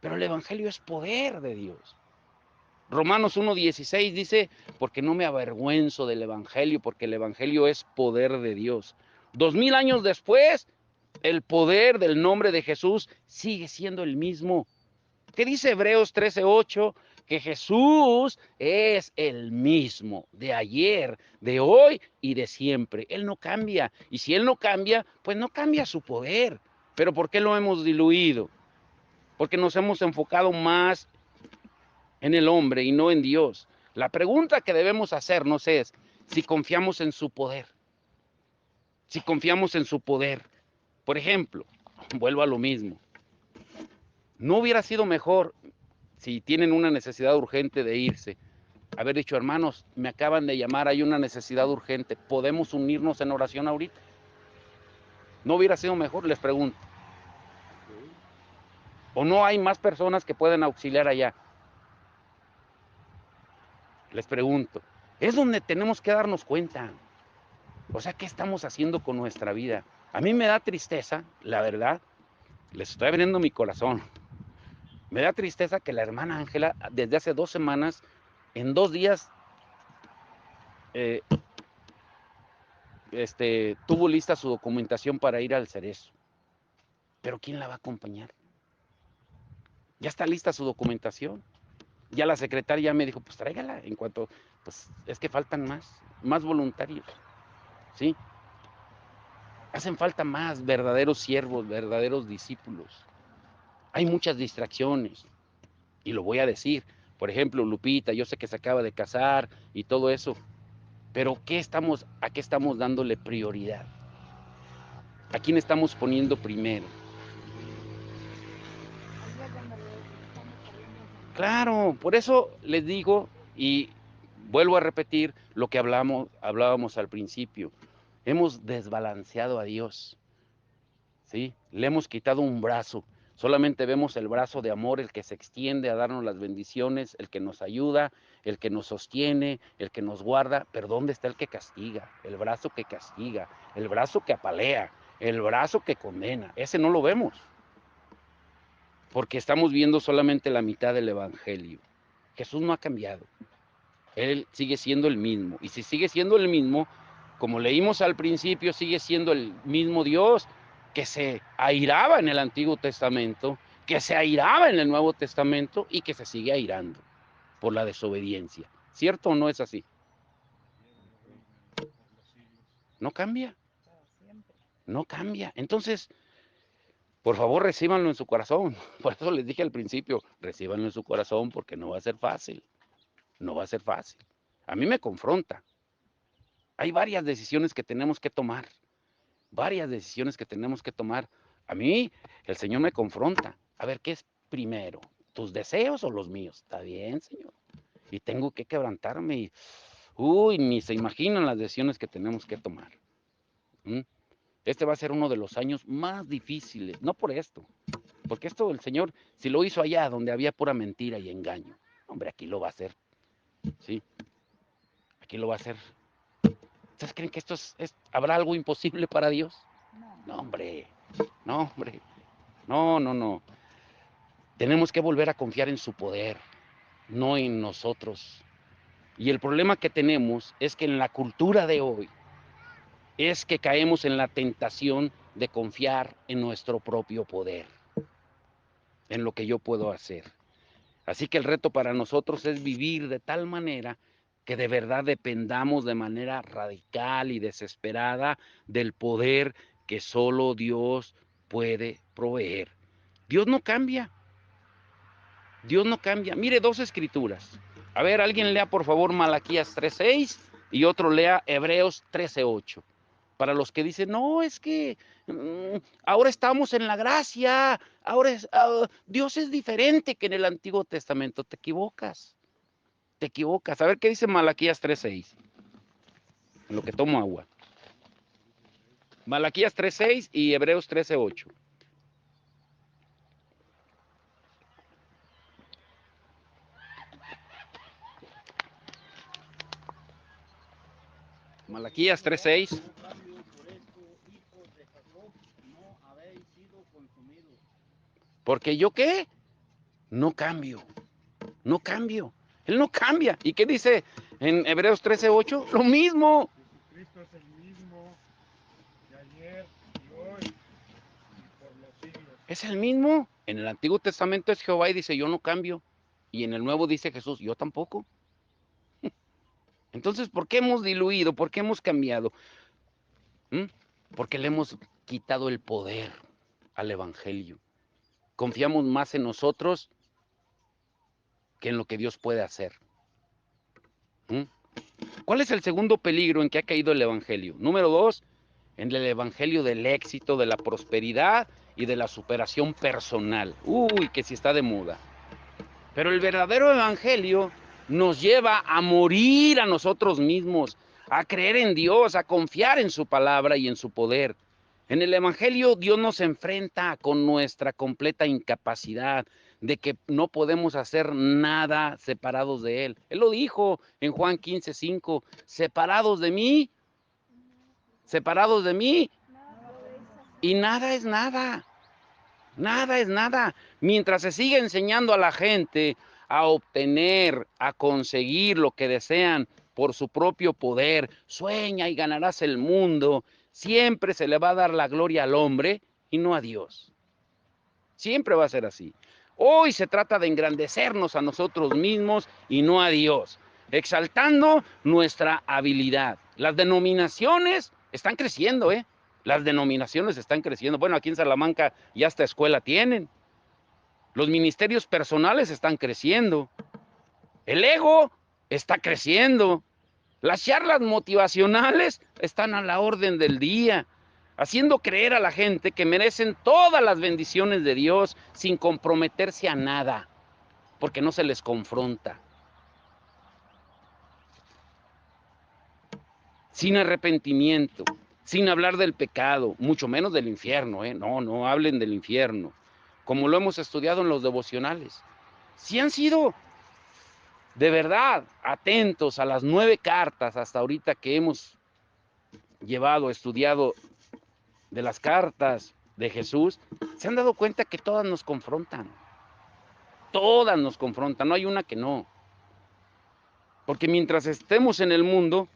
Pero el evangelio es poder de Dios. Romanos 1:16 dice, porque no me avergüenzo del evangelio, porque el evangelio es poder de Dios. 2000 años después, el poder del nombre de Jesús sigue siendo el mismo. ¿Qué dice Hebreos 13:8? Que Jesús es el mismo de ayer, de hoy y de siempre. Él no cambia. Y si Él no cambia, pues no cambia su poder. ¿Pero por qué lo hemos diluido? Porque nos hemos enfocado más en el hombre y no en Dios. La pregunta que debemos hacernos es si confiamos en su poder. si confiamos en su poder. Por ejemplo, vuelvo a lo mismo. ¿No hubiera sido mejor, si tienen una necesidad urgente de irse, haber dicho, hermanos, me acaban de llamar, hay una necesidad urgente, ¿podemos unirnos en oración ahorita? ¿No hubiera sido mejor? Les pregunto. ¿O no hay más personas que pueden auxiliar allá? Les pregunto. Es donde tenemos que darnos cuenta. O sea, ¿qué estamos haciendo con nuestra vida? A mí me da tristeza, la verdad, les estoy abriendo mi corazón. Me da tristeza que la hermana Ángela, desde hace 2 semanas, en 2 días, eh, tuvo lista su documentación para ir al Cerezo. Pero ¿quién la va a acompañar? Ya está lista su documentación. Ya la secretaria me dijo, pues tráigala, en cuanto, pues es que faltan más voluntarios, ¿sí? Hacen falta más verdaderos siervos, verdaderos discípulos. Hay muchas distracciones, y lo voy a decir. Por ejemplo, Lupita, yo sé que se acaba de casar y todo eso, pero ¿a qué estamos dándole prioridad? ¿A quién estamos poniendo primero? Claro, por eso les digo y vuelvo a repetir lo que hablábamos al principio. Hemos desbalanceado a Dios, ¿sí? Le hemos quitado un brazo. Solamente vemos el brazo de amor, el que se extiende a darnos las bendiciones, el que nos ayuda, el que nos sostiene, el que nos guarda. Pero ¿dónde está el que castiga? El brazo que castiga, el brazo que apalea, el brazo que condena. Ese no lo vemos, porque estamos viendo solamente la mitad del evangelio. Jesús no ha cambiado. Él sigue siendo el mismo. Y si sigue siendo el mismo, como leímos al principio, sigue siendo el mismo Dios que se airaba en el Antiguo Testamento, que se airaba en el Nuevo Testamento y que se sigue airando por la desobediencia. ¿Cierto o no es así? No cambia. No cambia. Entonces, por favor, recíbanlo en su corazón. Por eso les dije al principio, recíbanlo en su corazón porque no va a ser fácil. No va a ser fácil. A mí me confronta. Hay varias decisiones que tenemos que tomar. Varias decisiones que tenemos que tomar. A mí, el Señor me confronta. A ver, ¿qué es primero? ¿Tus deseos o los míos? Está bien, Señor. Y tengo que quebrantarme. Ni se imaginan las decisiones que tenemos que tomar. ¿Mm? Este va a ser uno de los años más difíciles. No por esto. Porque esto el Señor, si lo hizo allá donde había pura mentira y engaño, hombre, aquí lo va a hacer. ¿Sí? Aquí lo va a hacer. ¿Ustedes creen que habrá algo imposible para Dios? No, hombre. No, hombre. No, no, no. Tenemos que volver a confiar en su poder, no en nosotros. Y el problema que tenemos es que en la cultura de hoy es que caemos en la tentación de confiar en nuestro propio poder, en lo que yo puedo hacer. Así que el reto para nosotros es vivir de tal manera que de verdad dependamos de manera radical y desesperada del poder que solo Dios puede proveer. Dios no cambia. Dios no cambia. Mire, 2 escrituras. A ver, alguien lea por favor Malaquías 3:6 y otro lea Hebreos 13:8. Para los que dicen, no, es que ahora estamos en la gracia, Dios es diferente que en el Antiguo Testamento. Te equivocas, te equivocas. A ver qué dice Malaquías 3:6. En lo que tomo agua. Malaquías 3:6 y Hebreos 13:8. Malaquías 3:6. Porque yo qué? No cambio. No cambio. Él no cambia. ¿Y qué dice en Hebreos 13:8? Lo mismo. Jesucristo es el mismo de ayer y hoy y por los siglos. Es el mismo. En el Antiguo Testamento es Jehová y dice, yo no cambio. Y en el Nuevo dice Jesús, yo tampoco. Entonces, ¿por qué hemos diluido? ¿Por qué hemos cambiado? Porque le hemos quitado el poder al Evangelio. Confiamos más en nosotros que en lo que Dios puede hacer. ¿Cuál es el segundo peligro en que ha caído el Evangelio? Número 2, en el evangelio del éxito, de la prosperidad y de la superación personal. Uy, que sí está de moda. Pero el verdadero evangelio nos lleva a morir a nosotros mismos, a creer en Dios, a confiar en su palabra y en su poder. En el evangelio Dios nos enfrenta con nuestra completa incapacidad, de que no podemos hacer nada separados de Él. Él lo dijo en Juan 15:5, separados de mí, y nada es nada. Nada es nada. Mientras se sigue enseñando a la gente a obtener, a conseguir lo que desean por su propio poder, sueña y ganarás el mundo, siempre se le va a dar la gloria al hombre y no a Dios. Siempre va a ser así. Hoy se trata de engrandecernos a nosotros mismos y no a Dios, exaltando nuestra habilidad. Las denominaciones están creciendo, ¿eh? Las denominaciones están creciendo. Bueno, aquí en Salamanca ya hasta escuela tienen. Los ministerios personales están creciendo. El ego está creciendo. Las charlas motivacionales están a la orden del día, haciendo creer a la gente que merecen todas las bendiciones de Dios sin comprometerse a nada, porque no se les confronta. Sin arrepentimiento, sin hablar del pecado, mucho menos del infierno, ¿eh? No hablen del infierno, como lo hemos estudiado en los devocionales. Si han sido de verdad atentos a las 9 cartas hasta ahorita que hemos estudiado de las cartas de Jesús, se han dado cuenta que todas nos confrontan. Todas nos confrontan, no hay una que no. Porque mientras estemos en el mundo,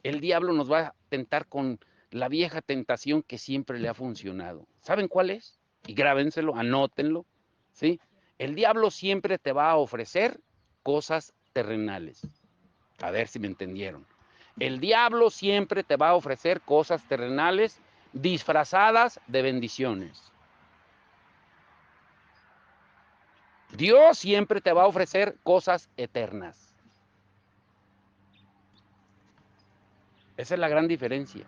el diablo nos va a tentar con la vieja tentación que siempre le ha funcionado. ¿Saben cuál es? Y grábenselo, anótenlo, ¿sí? El diablo siempre te va a ofrecer cosas terrenales. A ver si me entendieron. El diablo siempre te va a ofrecer cosas terrenales disfrazadas de bendiciones. Dios siempre te va a ofrecer cosas eternas. Esa es la gran diferencia.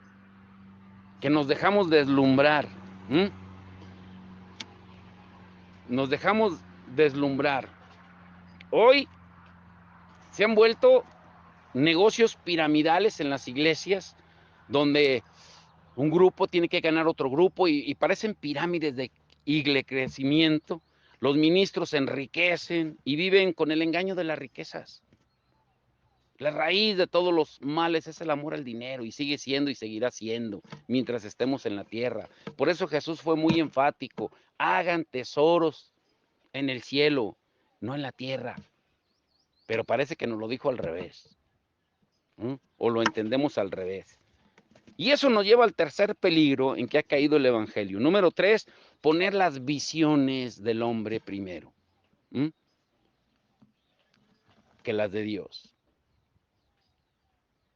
Que nos dejamos deslumbrar. Nos dejamos deslumbrar. Hoy se han vuelto negocios piramidales en las iglesias, donde un grupo tiene que ganar otro grupo y parecen pirámides de crecimiento. Los ministros se enriquecen y viven con el engaño de las riquezas. La raíz de todos los males es el amor al dinero y sigue siendo y seguirá siendo mientras estemos en la tierra. Por eso Jesús fue muy enfático. Hagan tesoros en el cielo, no en la tierra. Pero parece que nos lo dijo al revés. O lo entendemos al revés. Y eso nos lleva al tercer peligro en que ha caído el evangelio. Número 3, poner las visiones del hombre primero. Que las de Dios.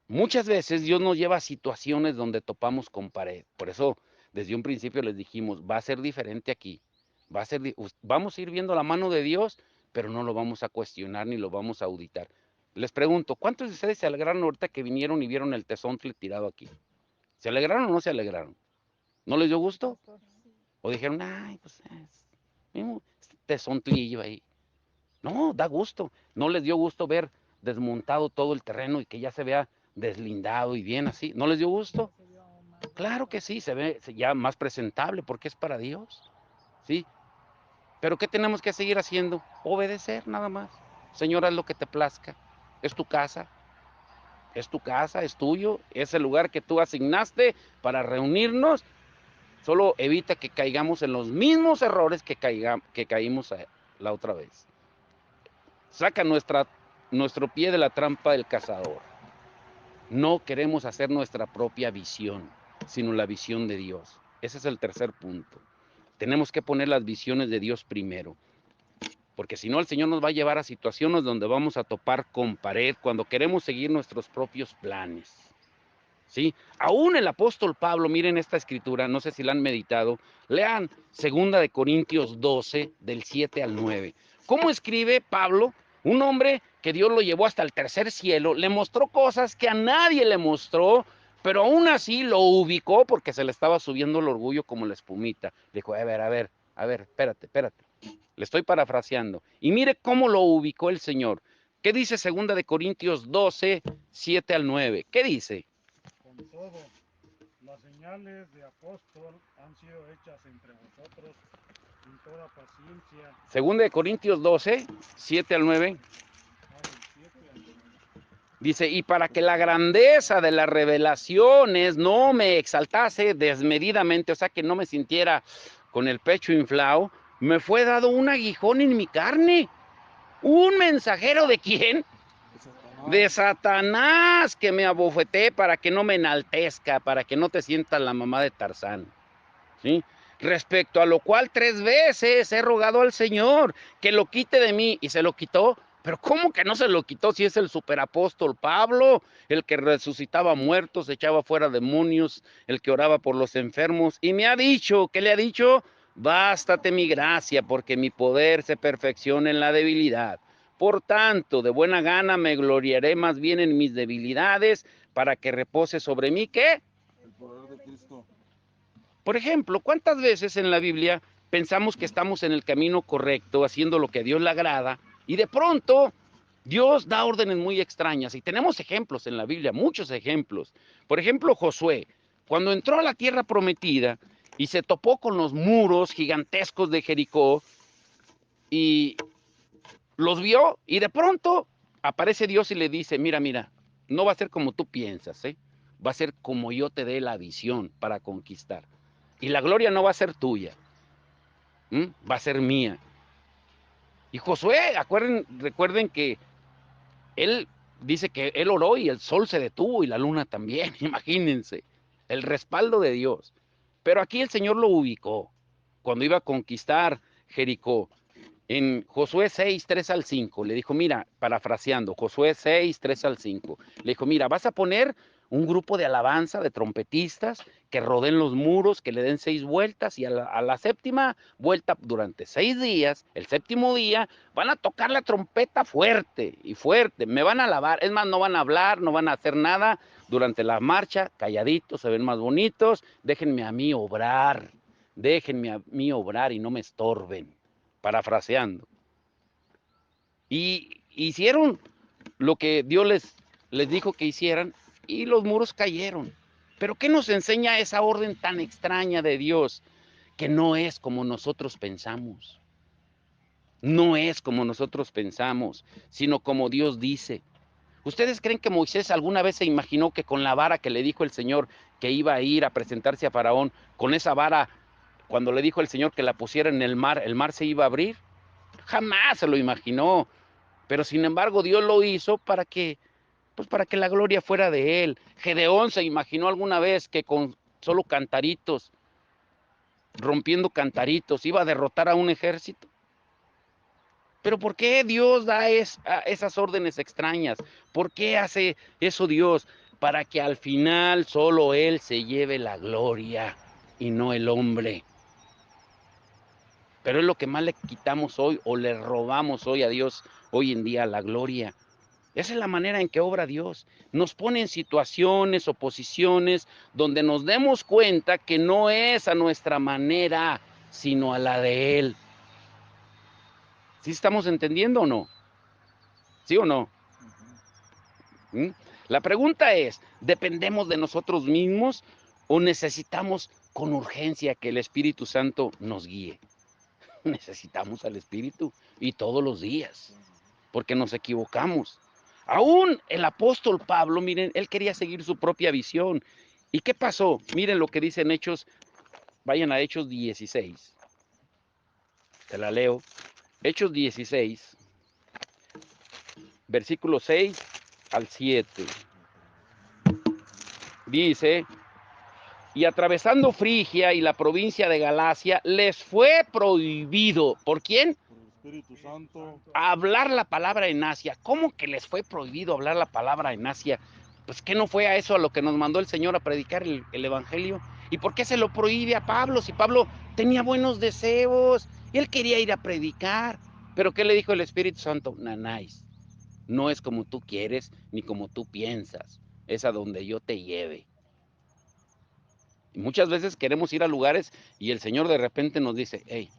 Muchas veces Dios nos lleva a situaciones donde topamos con pared. Por eso, desde un principio les dijimos, va a ser diferente aquí. Vamos a ir viendo la mano de Dios, pero no lo vamos a cuestionar ni lo vamos a auditar. Les pregunto, ¿cuántos de ustedes se alegraron ahorita que vinieron y vieron el tezontle tirado aquí? ¿Se alegraron o no se alegraron? ¿No les dio gusto? ¿O dijeron, ay, pues es tezontlillo ahí? No, da gusto. ¿No les dio gusto ver desmontado todo el terreno y que ya se vea deslindado y bien así? ¿No les dio gusto? Claro que sí, se ve ya más presentable porque es para Dios. ¿Sí? Pero ¿qué tenemos que seguir haciendo? Obedecer nada más. Señor, haz lo que te plazca. Es tu casa. Es tu casa, es tuyo, es el lugar que tú asignaste para reunirnos. Solo evita que caigamos en los mismos errores que caímos la otra vez. Saca nuestro pie de la trampa del cazador. No queremos hacer nuestra propia visión, sino la visión de Dios. Ese es el tercer punto. Tenemos que poner las visiones de Dios primero. Porque si no, el Señor nos va a llevar a situaciones donde vamos a topar con pared cuando queremos seguir nuestros propios planes. ¿Sí? Aún el apóstol Pablo, miren esta escritura, no sé si la han meditado, lean 2 Corintios 12, del 7 al 9. ¿Cómo escribe Pablo? Un hombre que Dios lo llevó hasta el tercer cielo, le mostró cosas que a nadie le mostró, pero aún así lo ubicó porque se le estaba subiendo el orgullo como la espumita. Dijo, a ver, espérate. Le estoy parafraseando. Y mire cómo lo ubicó el Señor. ¿Qué dice 2 de Corintios 12, 7 al 9? ¿Qué dice? Con todo, las señales de apóstol han sido hechas entre vosotros en toda paciencia. 2 de Corintios 12, 7 al 9. Del 7 al 9. Dice, y para que la grandeza de las revelaciones no me exaltase desmedidamente, o sea, que no me sintiera con el pecho inflado, me fue dado un aguijón en mi carne. ¿Un mensajero de quién? De Satanás, que me abofeté para que no me enaltezca, para que no te sientas la mamá de Tarzán. ¿Sí? Respecto a lo cual 3 veces he rogado al Señor que lo quite de mí, y se lo quitó. Pero ¿cómo que no se lo quitó si es el superapóstol Pablo, el que resucitaba muertos, echaba fuera demonios, el que oraba por los enfermos? Y me ha dicho, ¿qué le ha dicho? Bástate mi gracia, porque mi poder se perfecciona en la debilidad. Por tanto, de buena gana me gloriaré más bien en mis debilidades, para que repose sobre mí, ¿qué? El poder de Cristo. Por ejemplo, ¿cuántas veces en la Biblia pensamos que estamos en el camino correcto, haciendo lo que a Dios le agrada, y de pronto Dios da órdenes muy extrañas? Y tenemos ejemplos en la Biblia, muchos ejemplos. Por ejemplo, Josué, cuando entró a la tierra prometida y se topó con los muros gigantescos de Jericó, y los vio, y de pronto aparece Dios y le dice, mira, no va a ser como tú piensas, va a ser como yo te dé la visión para conquistar. Y la gloria no va a ser tuya, va a ser mía. Y Josué, recuerden que él dice que él oró y el sol se detuvo y la luna también, imagínense, el respaldo de Dios. Pero aquí el Señor lo ubicó cuando iba a conquistar Jericó. En Josué 6, 3 al 5, le dijo, mira, parafraseando, Josué 6, 3 al 5, le dijo, mira, vas a poner un grupo de alabanza, de trompetistas, que rodeen los muros, que le den 6 vueltas, y a la 7ª vuelta, durante 6 días, el 7º día, van a tocar la trompeta fuerte y fuerte, me van a alabar, es más, no van a hablar, no van a hacer nada, durante la marcha, calladitos, se ven más bonitos, déjenme a mí obrar y no me estorben. Parafraseando. Y hicieron lo que Dios les dijo que hicieran, y los muros cayeron. Pero ¿qué nos enseña esa orden tan extraña de Dios? Que no es como nosotros pensamos. No es como nosotros pensamos, sino como Dios dice. ¿Ustedes creen que Moisés alguna vez se imaginó que con la vara que le dijo el Señor que iba a ir a presentarse a Faraón, con esa vara, cuando le dijo el Señor que la pusiera en el mar se iba a abrir? Jamás se lo imaginó. Pero sin embargo Dios lo hizo para que la gloria fuera de él. Gedeón se imaginó alguna vez que con solo cantaritos, rompiendo cantaritos, iba a derrotar a un ejército. Pero ¿por qué Dios da esas órdenes extrañas? ¿Por qué hace eso Dios? Para que al final solo Él se lleve la gloria y no el hombre. Pero es lo que más le quitamos hoy, o le robamos hoy a Dios hoy en día, la gloria. Esa es la manera en que obra Dios. Nos pone en situaciones o posiciones donde nos demos cuenta que no es a nuestra manera, sino a la de Él. ¿Sí estamos entendiendo o no? ¿Sí o no? ¿Mm? La pregunta es, ¿dependemos de nosotros mismos o necesitamos con urgencia que el Espíritu Santo nos guíe? Necesitamos al Espíritu, y todos los días, porque nos equivocamos. Aún el apóstol Pablo, miren, él quería seguir su propia visión. ¿Y qué pasó? Miren lo que dice en Hechos, vayan a Hechos 16. Te la leo. Hechos 16, versículo 6 al 7. Dice, y atravesando Frigia y la provincia de Galacia, les fue prohibido. ¿Por quién? Por el Espíritu Santo. Hablar la palabra en Asia. ¿Cómo que les fue prohibido hablar la palabra en Asia? Pues ¿qué no fue a eso a lo que nos mandó el Señor a predicar el evangelio? ¿Y por qué se lo prohíbe a Pablo? Si Pablo tenía buenos deseos y él quería ir a predicar. Pero ¿qué le dijo el Espíritu Santo? Nanáis, no es como tú quieres ni como tú piensas, es a donde yo te lleve. Y muchas veces queremos ir a lugares y el Señor de repente nos dice, hey,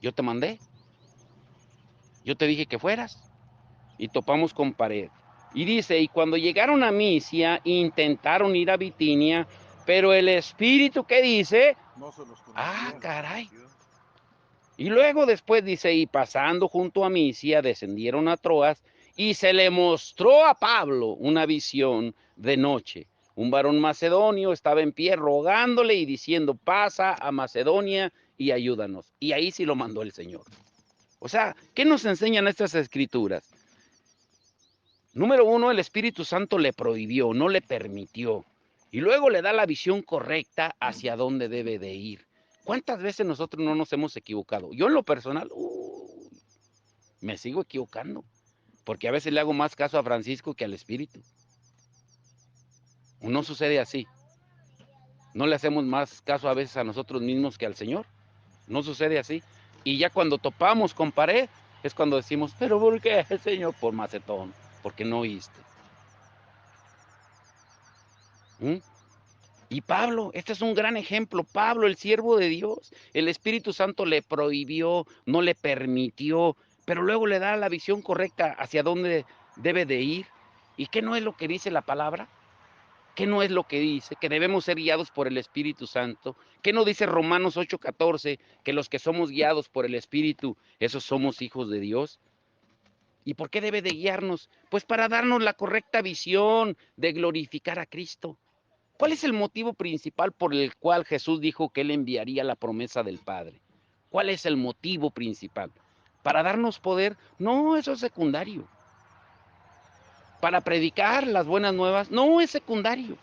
yo te mandé, yo te dije que fueras, y topamos con pared. Y dice, y cuando llegaron a Misia, intentaron ir a Bitinia, pero el Espíritu, ¿qué dice? No se los Ah, permitió. caray. Y luego después dice, y pasando junto a Misia, descendieron a Troas, y se le mostró a Pablo una visión de noche. Un varón macedonio estaba en pie rogándole y diciendo, pasa a Macedonia y ayúdanos. Y ahí sí lo mandó el Señor. O sea, ¿qué nos enseñan estas escrituras? Número uno, el Espíritu Santo le prohibió, no le permitió. Y luego le da la visión correcta hacia dónde debe de ir. ¿Cuántas veces nosotros no nos hemos equivocado? Yo en lo personal, me sigo equivocando. Porque a veces le hago más caso a Francisco que al Espíritu. No sucede así. No le hacemos más caso a veces a nosotros mismos que al Señor. No sucede así. Y ya cuando topamos con pared, es cuando decimos, pero ¿por qué, Señor? Por macetón, porque no oíste. ¿Mm? Y Pablo, este es un gran ejemplo. Pablo, el siervo de Dios, el Espíritu Santo le prohibió, no le permitió, pero luego le da la visión correcta hacia dónde debe de ir. ¿Y qué no es lo que dice la palabra? ¿Qué no es lo que dice? Que debemos ser guiados por el Espíritu Santo. ¿Qué no dice Romanos 8:14? Que los que somos guiados por el Espíritu, esos somos hijos de Dios. ¿Y por qué debe de guiarnos? Pues para darnos la correcta visión de glorificar a Cristo. ¿Cuál es el motivo principal por el cual Jesús dijo que Él enviaría la promesa del Padre? ¿Cuál es el motivo principal? ¿Para darnos poder? No, eso es secundario. ¿Para predicar las buenas nuevas? No, es secundario.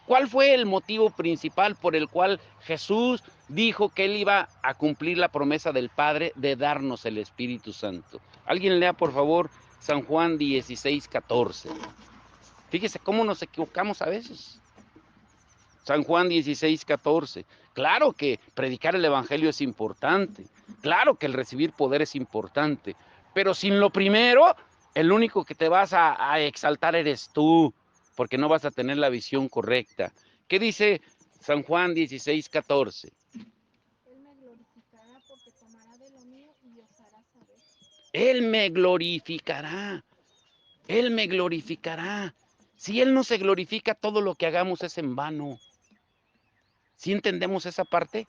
¿Cuál fue el motivo principal por el cual Jesús dijo que Él iba a cumplir la promesa del Padre de darnos el Espíritu Santo? Alguien lea, por favor, San Juan 16:14. Fíjese cómo nos equivocamos a veces. San Juan 16:14. Claro que predicar el Evangelio es importante. Claro que el recibir poder es importante. Pero sin lo primero, el único que te vas a exaltar eres tú, porque no vas a tener la visión correcta. ¿Qué dice San Juan 16:14? Él me glorificará porque tomará de lo mío y os hará saber. Él me glorificará. Él me glorificará. Si Él no se glorifica, todo lo que hagamos es en vano. ¿Sí entendemos esa parte?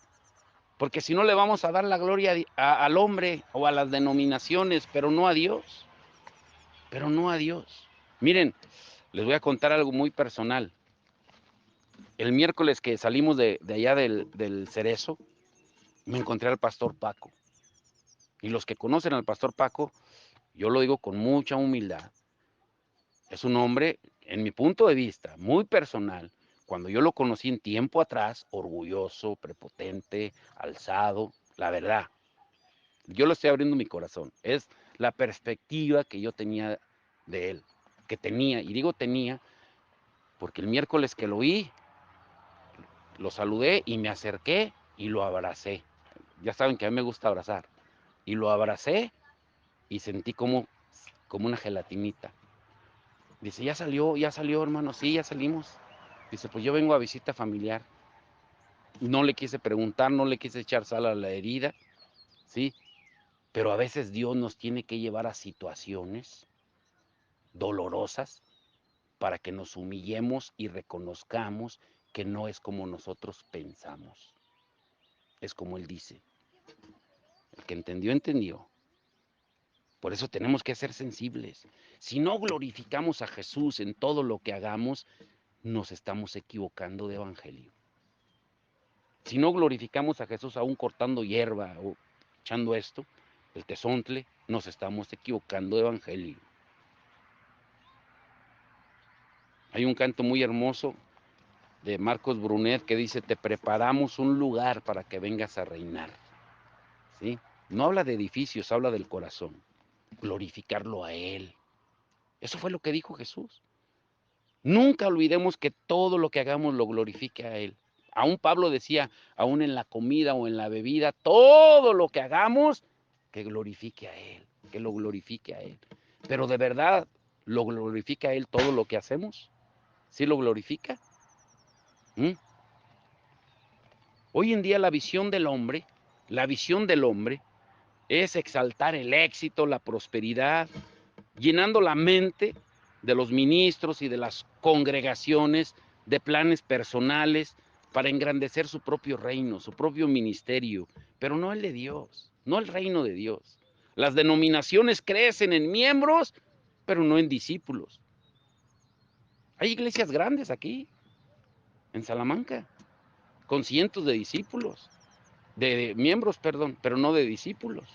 Porque si no le vamos a dar la gloria al hombre o a las denominaciones, pero no a Dios. Pero no a Dios. Miren, les voy a contar algo muy personal. El miércoles que salimos de allá del Cerezo, me encontré al pastor Paco. Y los que conocen al pastor Paco, yo lo digo con mucha humildad. Es un hombre, en mi punto de vista, muy personal. Cuando yo lo conocí en tiempo atrás, orgulloso, prepotente, alzado, la verdad. Yo lo estoy abriendo mi corazón. Es la perspectiva que yo tenía de él. Que tenía, y digo tenía, porque el miércoles que lo vi, lo saludé y me acerqué y lo abracé. Ya saben que a mí me gusta abrazar. Y lo abracé y sentí como una gelatinita. Dice, ya salió, hermano. Sí, ya salimos. Dice, pues yo vengo a visita familiar. No le quise preguntar, no le quise echar sal a la herida, ¿sí? Pero a veces Dios nos tiene que llevar a situaciones dolorosas para que nos humillemos y reconozcamos que no es como nosotros pensamos. Es como Él dice. El que entendió, entendió. Por eso tenemos que ser sensibles. Si no glorificamos a Jesús en todo lo que hagamos, nos estamos equivocando de evangelio. Si no glorificamos a Jesús aún cortando hierba o echando esto, el tezontle, nos estamos equivocando de evangelio. Hay un canto muy hermoso de Marcos Brunet que dice, te preparamos un lugar para que vengas a reinar. ¿Sí? No habla de edificios, habla del corazón. Glorificarlo a Él. Eso fue lo que dijo Jesús. Nunca olvidemos que todo lo que hagamos lo glorifique a Él. Aún Pablo decía, aún en la comida o en la bebida, todo lo que hagamos, que glorifique a Él, que lo glorifique a Él. Pero de verdad, ¿lo glorifica a Él todo lo que hacemos? ¿Sí lo glorifica? ¿Mm? Hoy en día la visión del hombre es exaltar el éxito, la prosperidad, llenando la mente de los ministros y de las congregaciones de planes personales para engrandecer su propio reino, su propio ministerio, pero no el de Dios, no el reino de Dios. Las denominaciones crecen en miembros, pero no en discípulos. Hay iglesias grandes aquí, en Salamanca, con cientos de discípulos, de miembros, perdón, pero no de discípulos.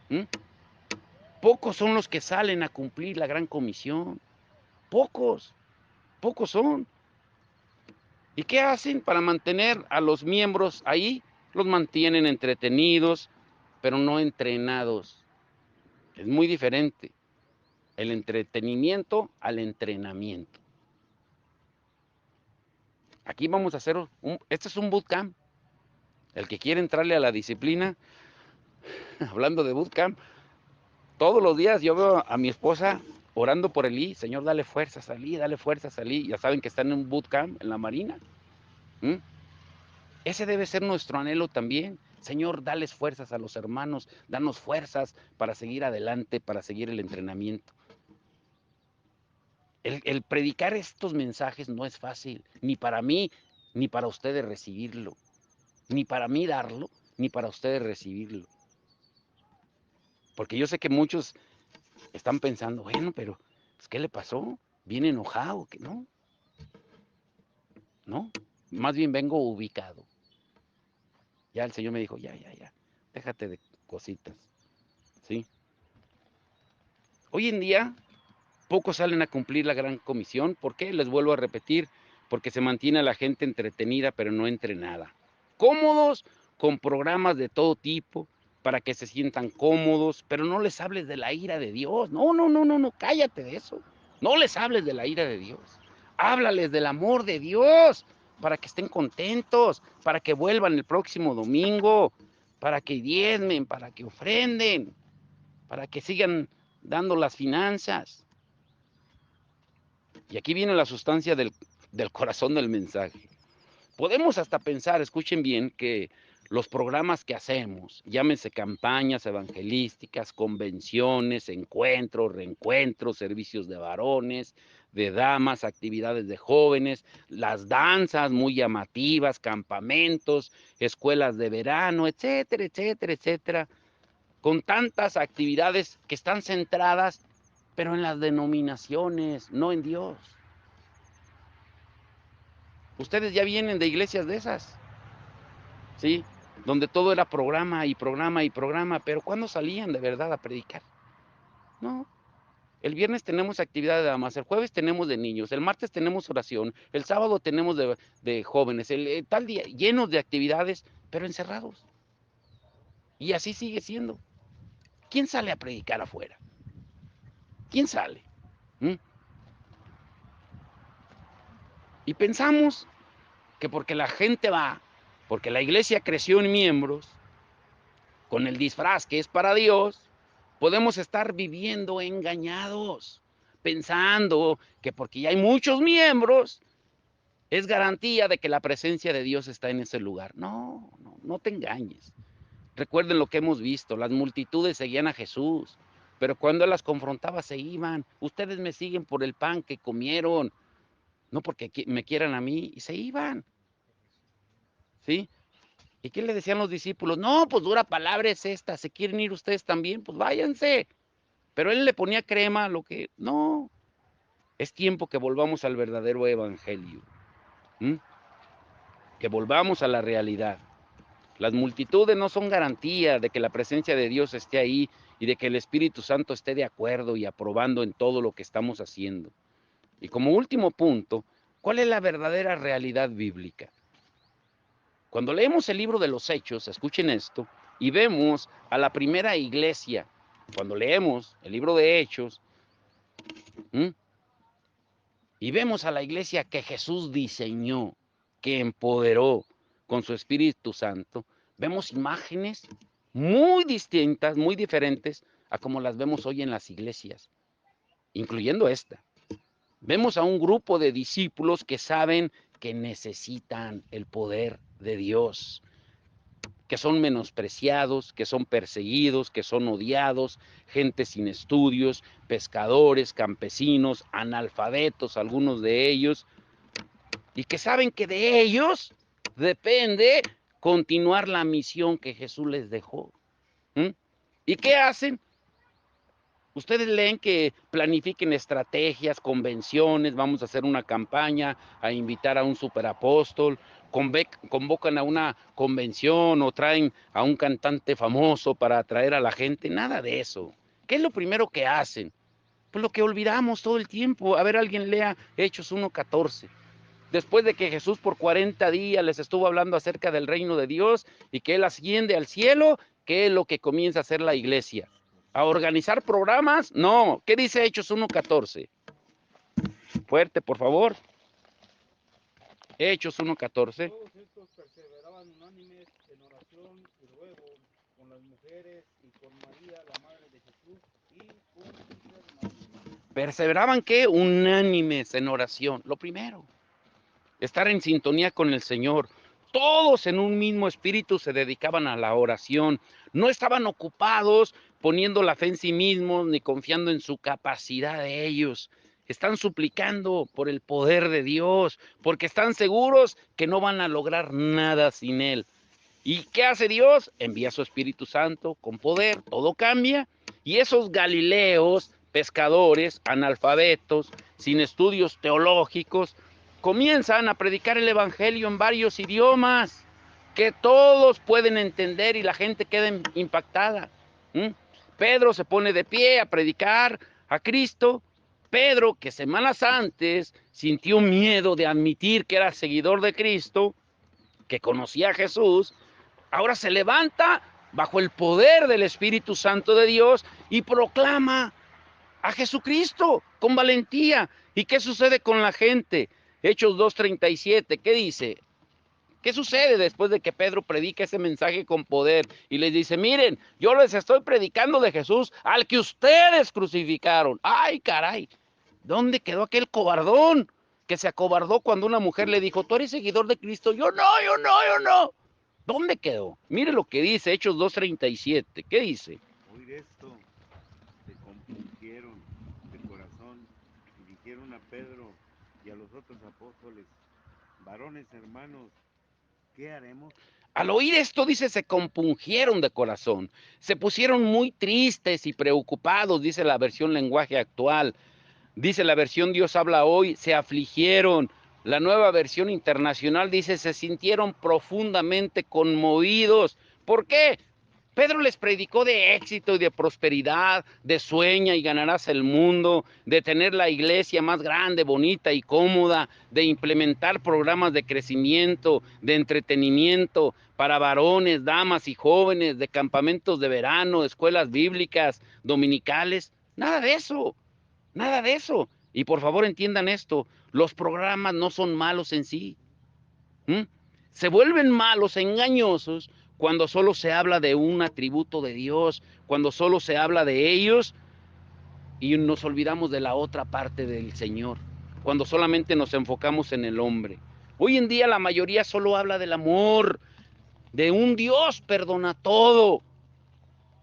¿Mm? Pocos son los que salen a cumplir la gran comisión. Pocos son. ¿Y qué hacen para mantener a los miembros ahí? Los mantienen entretenidos, pero no entrenados. Es muy diferente el entretenimiento al entrenamiento. Aquí vamos a hacer este es un bootcamp. El que quiere entrarle a la disciplina, hablando de bootcamp, todos los días yo veo a mi esposa orando por Elí. Señor, dale fuerzas a Elí, dale fuerzas a Elí. Ya saben que están en un bootcamp en la Marina. ¿Mm? Ese debe ser nuestro anhelo también. Señor, dales fuerzas a los hermanos, danos fuerzas para seguir adelante, para seguir el entrenamiento. El predicar estos mensajes no es fácil, ni para mí, ni para ustedes recibirlo. Ni para mí darlo, ni para ustedes recibirlo. Porque yo sé que muchos están pensando, bueno, pero pues, ¿qué le pasó? ¿Viene enojado? ¿Qué no? No, más bien vengo ubicado. Ya el Señor me dijo, ya, déjate de cositas, ¿sí? Hoy en día, pocos salen a cumplir la gran comisión. ¿Por qué? Les vuelvo a repetir, porque se mantiene a la gente entretenida, pero no entrenada. Cómodos con programas de todo tipo, para que se sientan cómodos, pero no les hables de la ira de Dios. No, cállate de eso. No les hables de la ira de Dios. Háblales del amor de Dios, para que estén contentos, para que vuelvan el próximo domingo, para que diezmen, para que ofrenden, para que sigan dando las finanzas. Y aquí viene la sustancia del corazón del mensaje. Podemos hasta pensar, escuchen bien, que los programas que hacemos, llámense campañas evangelísticas, convenciones, encuentros, reencuentros, servicios de varones, de damas, actividades de jóvenes, las danzas muy llamativas, campamentos, escuelas de verano, etcétera, etcétera, etcétera, con tantas actividades que están centradas, pero en las denominaciones, no en Dios. Ustedes ya vienen de iglesias de esas, ¿sí? Donde todo era programa y programa y programa, pero ¿cuándo salían de verdad a predicar? No. El viernes tenemos actividad de damas, el jueves tenemos de niños, el martes tenemos oración, el sábado tenemos de jóvenes, tal día llenos de actividades, pero encerrados. Y así sigue siendo. ¿Quién sale a predicar afuera? ¿Quién sale? ¿Mm? Y pensamos que porque la gente va, porque la iglesia creció en miembros, con el disfraz que es para Dios, podemos estar viviendo engañados, pensando que porque ya hay muchos miembros, es garantía de que la presencia de Dios está en ese lugar. No te engañes. Recuerden lo que hemos visto, las multitudes seguían a Jesús, pero cuando Él las confrontaba se iban. Ustedes me siguen por el pan que comieron, no porque me quieran a mí, y se iban. ¿Sí? ¿Y qué le decían los discípulos? No, pues dura palabra es esta, ¿se quieren ir ustedes también? Pues váyanse. Pero él le ponía crema a lo que... No, es tiempo que volvamos al verdadero evangelio. ¿Mm? Que volvamos a la realidad. Las multitudes no son garantía de que la presencia de Dios esté ahí y de que el Espíritu Santo esté de acuerdo y aprobando en todo lo que estamos haciendo. Y como último punto, ¿cuál es la verdadera realidad bíblica? Cuando leemos el libro de los Hechos, escuchen esto, y vemos a la primera iglesia, cuando leemos el libro de Hechos, y vemos a la iglesia que Jesús diseñó, que empoderó con su Espíritu Santo, vemos imágenes muy distintas, muy diferentes a como las vemos hoy en las iglesias, incluyendo esta. Vemos a un grupo de discípulos que saben que necesitan el poder de Dios, que son menospreciados, que son perseguidos, que son odiados, gente sin estudios, pescadores, campesinos, analfabetos, algunos de ellos, y que saben que de ellos depende continuar la misión que Jesús les dejó. ¿Y qué hacen? Ustedes leen que planifiquen estrategias, convenciones, vamos a hacer una campaña, a invitar a un superapóstol, convocan a una convención o traen a un cantante famoso para atraer a la gente, nada de eso. ¿Qué es lo primero que hacen? Pues lo que olvidamos todo el tiempo. A ver, alguien lea Hechos 1:14. Después de que Jesús por 40 días les estuvo hablando acerca del reino de Dios y que Él asciende al cielo, ¿qué es lo que comienza a hacer la iglesia? ¿A organizar programas? No. ¿Qué dice Hechos 1:14? Fuerte, por favor. Hechos 1:14. Todos estos perseveraban unánimes en oración y ruego con las mujeres y con María, la madre de Jesús, y con sus hermanos. Perseveraban, ¿qué? Unánimes en oración. Lo primero. Estar en sintonía con el Señor. Todos en un mismo espíritu se dedicaban a la oración. No estaban ocupados poniendo la fe en sí mismos ni confiando en su capacidad de ellos. Están suplicando por el poder de Dios, porque están seguros que no van a lograr nada sin Él. ¿Y qué hace Dios? Envía su Espíritu Santo con poder, todo cambia. Y esos galileos, pescadores, analfabetos, sin estudios teológicos, comienzan a predicar el evangelio en varios idiomas que todos pueden entender y la gente queda impactada. Pedro se pone de pie a predicar a Cristo. Pedro, que semanas antes sintió miedo de admitir que era seguidor de Cristo, que conocía a Jesús, ahora se levanta bajo el poder del Espíritu Santo de Dios y proclama a Jesucristo con valentía. ¿Y qué sucede con la gente? Hechos 2:37, ¿qué dice? ¿Qué sucede después de que Pedro predica ese mensaje con poder y les dice, miren, yo les estoy predicando de Jesús al que ustedes crucificaron? ¡Ay, caray! ¿Dónde quedó aquel cobardón que se acobardó cuando una mujer le dijo, tú eres seguidor de Cristo? Yo no. ¿Dónde quedó? Mire lo que dice Hechos 2:37. ¿Qué dice? Oír esto, se compungieron de corazón y dijeron a Pedro y a los otros apóstoles, varones hermanos, ¿qué haremos? Al oír esto, dice, se compungieron de corazón, se pusieron muy tristes y preocupados, dice la versión lenguaje actual. Dice la versión Dios habla hoy, se afligieron. La nueva versión internacional dice, se sintieron profundamente conmovidos. ¿Por qué? Pedro les predicó de éxito y de prosperidad, de sueña y ganarás el mundo, de tener la iglesia más grande, bonita y cómoda, de implementar programas de crecimiento, de entretenimiento para varones, damas y jóvenes, de campamentos de verano, escuelas bíblicas, dominicales. Nada de eso. Nada de eso. Y por favor entiendan esto, los programas no son malos en sí. Se vuelven malos, engañosos, cuando solo se habla de un atributo de Dios, cuando solo se habla de ellos y nos olvidamos de la otra parte del Señor, cuando solamente nos enfocamos en el hombre. Hoy en día la mayoría solo habla del amor, de un Dios perdona todo.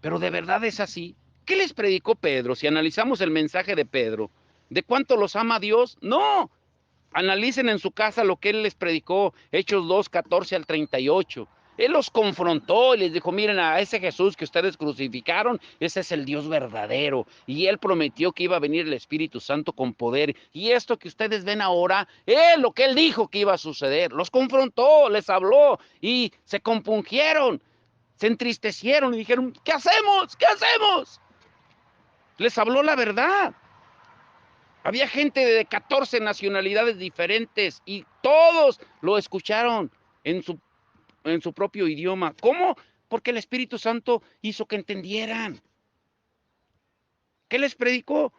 Pero de verdad es así. ¿Qué les predicó Pedro? Si analizamos el mensaje de Pedro, ¿de cuánto los ama Dios? No. Analicen en su casa lo que él les predicó, Hechos 2:14-38. Él los confrontó y les dijo, miren, a ese Jesús que ustedes crucificaron, ese es el Dios verdadero. Y él prometió que iba a venir el Espíritu Santo con poder. Y esto que ustedes ven ahora, es lo que él dijo que iba a suceder. Los confrontó, les habló y se compungieron. Se entristecieron y dijeron, ¿qué hacemos? ¿Qué hacemos? Les habló la verdad. Había gente de 14 nacionalidades diferentes y todos lo escucharon en su propio idioma. ¿Cómo? Porque el Espíritu Santo hizo que entendieran. ¿Qué les predicó?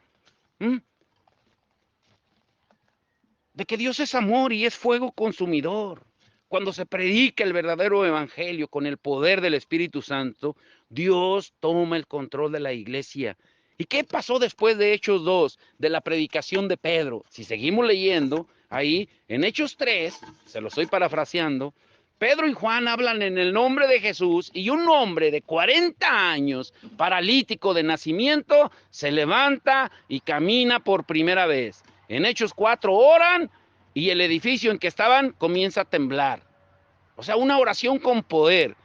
De que Dios es amor y es fuego consumidor. Cuando se predica el verdadero evangelio con el poder del Espíritu Santo, Dios toma el control de la iglesia. ¿Y qué pasó después de Hechos 2, de la predicación de Pedro? Si seguimos leyendo, ahí en Hechos 3, se lo estoy parafraseando, Pedro y Juan hablan en el nombre de Jesús y un hombre de 40 años, paralítico de nacimiento, se levanta y camina por primera vez. En Hechos 4 oran y el edificio en que estaban comienza a temblar. O sea, una oración con poder,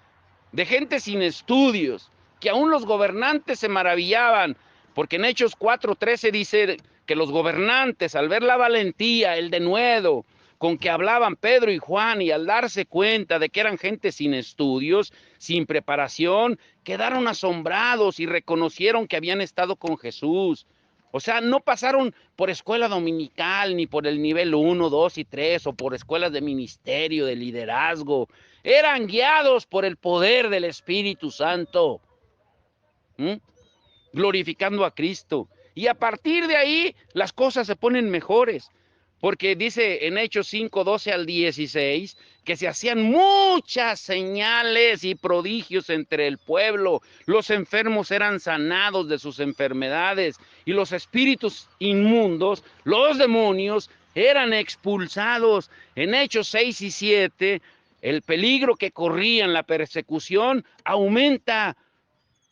de gente sin estudios, que aún los gobernantes se maravillaban, porque en Hechos 4:13 dice que los gobernantes, al ver la valentía, el denuedo con que hablaban Pedro y Juan, y al darse cuenta de que eran gente sin estudios, sin preparación, quedaron asombrados y reconocieron que habían estado con Jesús. O sea, no pasaron por escuela dominical, ni por el nivel 1, 2 y 3, o por escuelas de ministerio, de liderazgo. Eran guiados por el poder del Espíritu Santo, glorificando a Cristo. Y a partir de ahí, las cosas se ponen mejores. Porque dice en Hechos 5:12 al 16, que se hacían muchas señales y prodigios entre el pueblo. Los enfermos eran sanados de sus enfermedades y los espíritus inmundos, los demonios, eran expulsados. En Hechos 6 y 7, el peligro que corrían, la persecución, aumenta,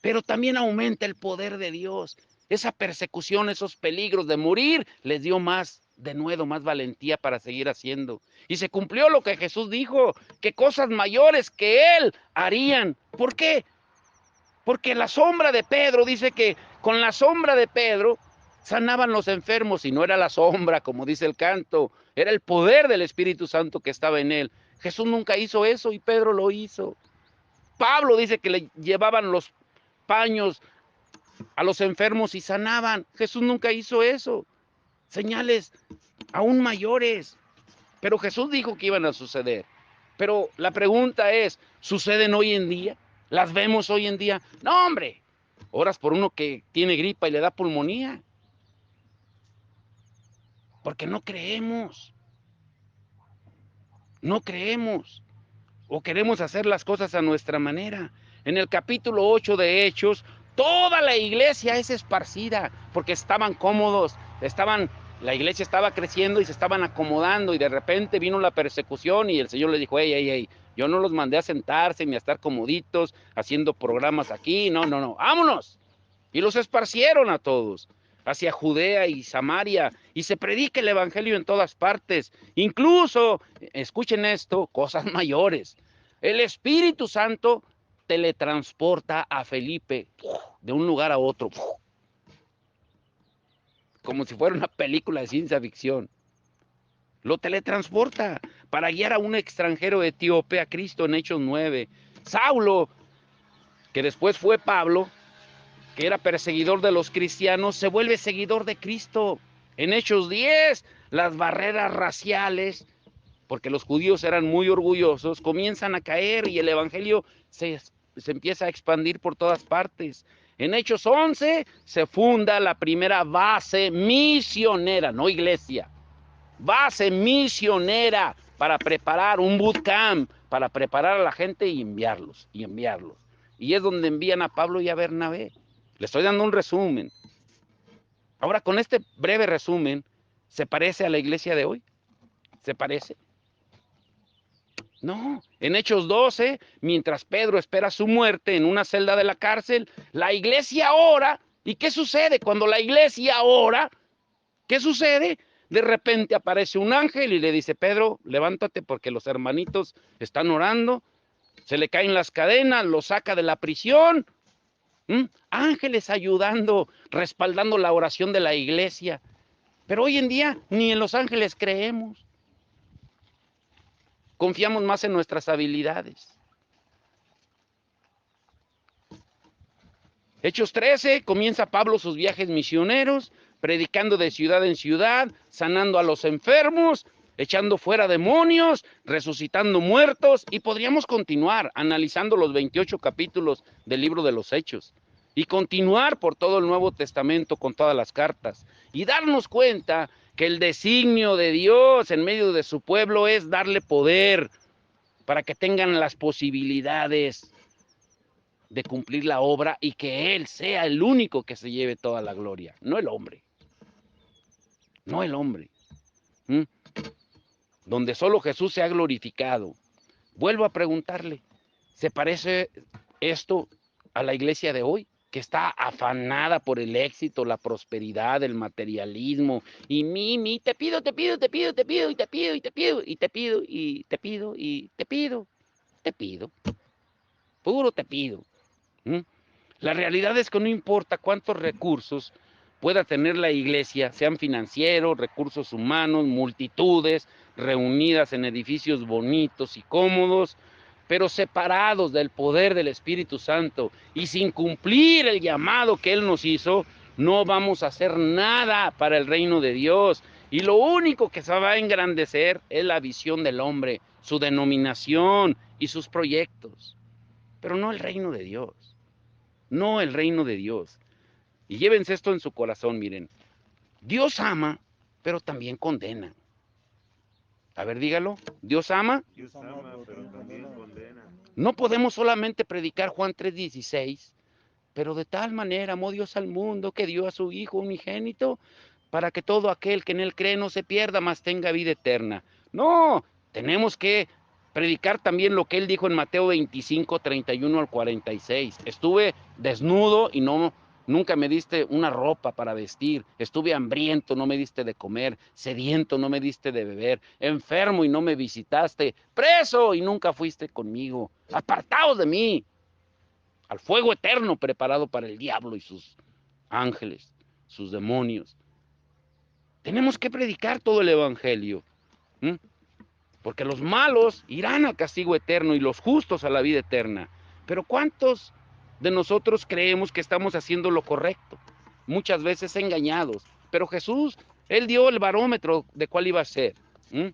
pero también aumenta el poder de Dios. Esa persecución, esos peligros de morir, les dio más denuedo, más valentía para seguir haciendo. Y se cumplió lo que Jesús dijo, que cosas mayores que Él harían. ¿Por qué? Porque la sombra de Pedro, dice que con la sombra de Pedro sanaban los enfermos, y no era la sombra, como dice el canto, era el poder del Espíritu Santo que estaba en él. Jesús nunca hizo eso y Pedro lo hizo. Pablo dice que le llevaban los paños a los enfermos y sanaban. Jesús nunca hizo eso. Señales aún mayores, pero Jesús dijo que iban a suceder. Pero la pregunta es, ¿suceden hoy en día? ¿Las vemos hoy en día? No, hombre, oras por uno que tiene gripa y le da pulmonía, porque no creemos, o queremos hacer las cosas a nuestra manera. En el capítulo 8 de Hechos, toda la iglesia es esparcida, porque estaban cómodos, la iglesia estaba creciendo y se estaban acomodando, y de repente vino la persecución y el Señor les dijo, hey, yo no los mandé a sentarse ni a estar comoditos haciendo programas aquí, no, vámonos. Y los esparcieron a todos hacia Judea y Samaria, y se predica el evangelio en todas partes. Incluso, escuchen esto, cosas mayores. El Espíritu Santo teletransporta a Felipe de un lugar a otro, como si fuera una película de ciencia ficción. Lo teletransporta para guiar a un extranjero etíope a Cristo en Hechos 9. Saulo, que después fue Pablo, que era perseguidor de los cristianos, se vuelve seguidor de Cristo. En Hechos 10, las barreras raciales, porque los judíos eran muy orgullosos, comienzan a caer y el evangelio se empieza a expandir por todas partes. En Hechos 11 se funda la primera base misionera, no iglesia, base misionera para preparar un bootcamp, para preparar a la gente y enviarlos. Y es donde envían a Pablo y a Bernabé. Le estoy dando un resumen. Ahora, con este breve resumen, ¿se parece a la iglesia de hoy? ¿Se parece? No. En Hechos 12, mientras Pedro espera su muerte en una celda de la cárcel, la iglesia ora. ¿Y qué sucede cuando la iglesia ora? ¿Qué sucede? De repente aparece un ángel y le dice, Pedro, levántate porque los hermanitos están orando. Se le caen las cadenas, lo saca de la prisión. Ángeles ayudando, respaldando la oración de la iglesia. Pero hoy en día ni en los ángeles creemos. Confiamos más en nuestras habilidades. Hechos 13, comienza Pablo sus viajes misioneros, predicando de ciudad en ciudad, sanando a los enfermos, echando fuera demonios, resucitando muertos, y podríamos continuar analizando los 28 capítulos del libro de los Hechos. Y continuar por todo el Nuevo Testamento con todas las cartas. Y darnos cuenta que el designio de Dios en medio de su pueblo es darle poder para que tengan las posibilidades de cumplir la obra y que Él sea el único que se lleve toda la gloria, no el hombre. No el hombre. Donde solo Jesús se ha glorificado. Vuelvo a preguntarle, ¿se parece esto a la iglesia de hoy? Que está afanada por el éxito, la prosperidad, el materialismo, y te pido, te pido, te pido, te pido, y te pido, y te pido, y te pido, y te pido, y te pido, puro te pido. ¿Mm? La realidad es que no importa cuántos recursos pueda tener la iglesia, sean financieros, recursos humanos, multitudes reunidas en edificios bonitos y cómodos, pero separados del poder del Espíritu Santo y sin cumplir el llamado que Él nos hizo, no vamos a hacer nada para el reino de Dios. Y lo único que se va a engrandecer es la visión del hombre, su denominación y sus proyectos, pero no el reino de Dios. No el reino de Dios. Y llévense esto en su corazón, miren. Dios ama, pero también condena. A ver, dígalo. Dios ama. Dios ama, pero también condena. No podemos solamente predicar Juan 3:16, pero de tal manera amó Dios al mundo que dio a su Hijo unigénito para que todo aquel que en él cree no se pierda, mas tenga vida eterna. No, tenemos que predicar también lo que él dijo en Mateo 25:31 al 46. Estuve desnudo y nunca me diste una ropa para vestir. Estuve hambriento, no me diste de comer. Sediento, no me diste de beber. Enfermo y no me visitaste. Preso y nunca fuiste conmigo. Apartaos de mí, al fuego eterno preparado para el diablo y sus ángeles, sus demonios. Tenemos que predicar todo el evangelio, ¿m? Porque los malos irán al castigo eterno y los justos a la vida eterna. Pero ¿cuántos de nosotros creemos que estamos haciendo lo correcto? Muchas veces engañados. Pero Jesús, Él dio el barómetro de cuál iba a ser. ¿M?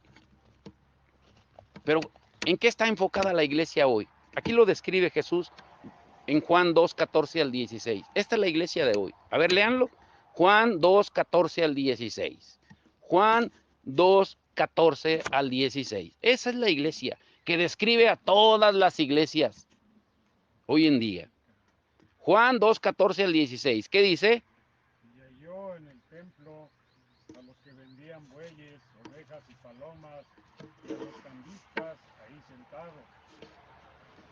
Pero ¿en qué está enfocada la iglesia hoy? Aquí lo describe Jesús en Juan 2:14 al 16. Esta es la iglesia de hoy. A ver, léanlo. Juan 2:14 al 16. Juan 2:14 al 16. Esa es la iglesia que describe a todas las iglesias hoy en día. Juan 2:14 al 16. ¿Qué dice? Y halló en el templo a los que vendían bueyes, ovejas y palomas, y a los cambistas ahí sentados.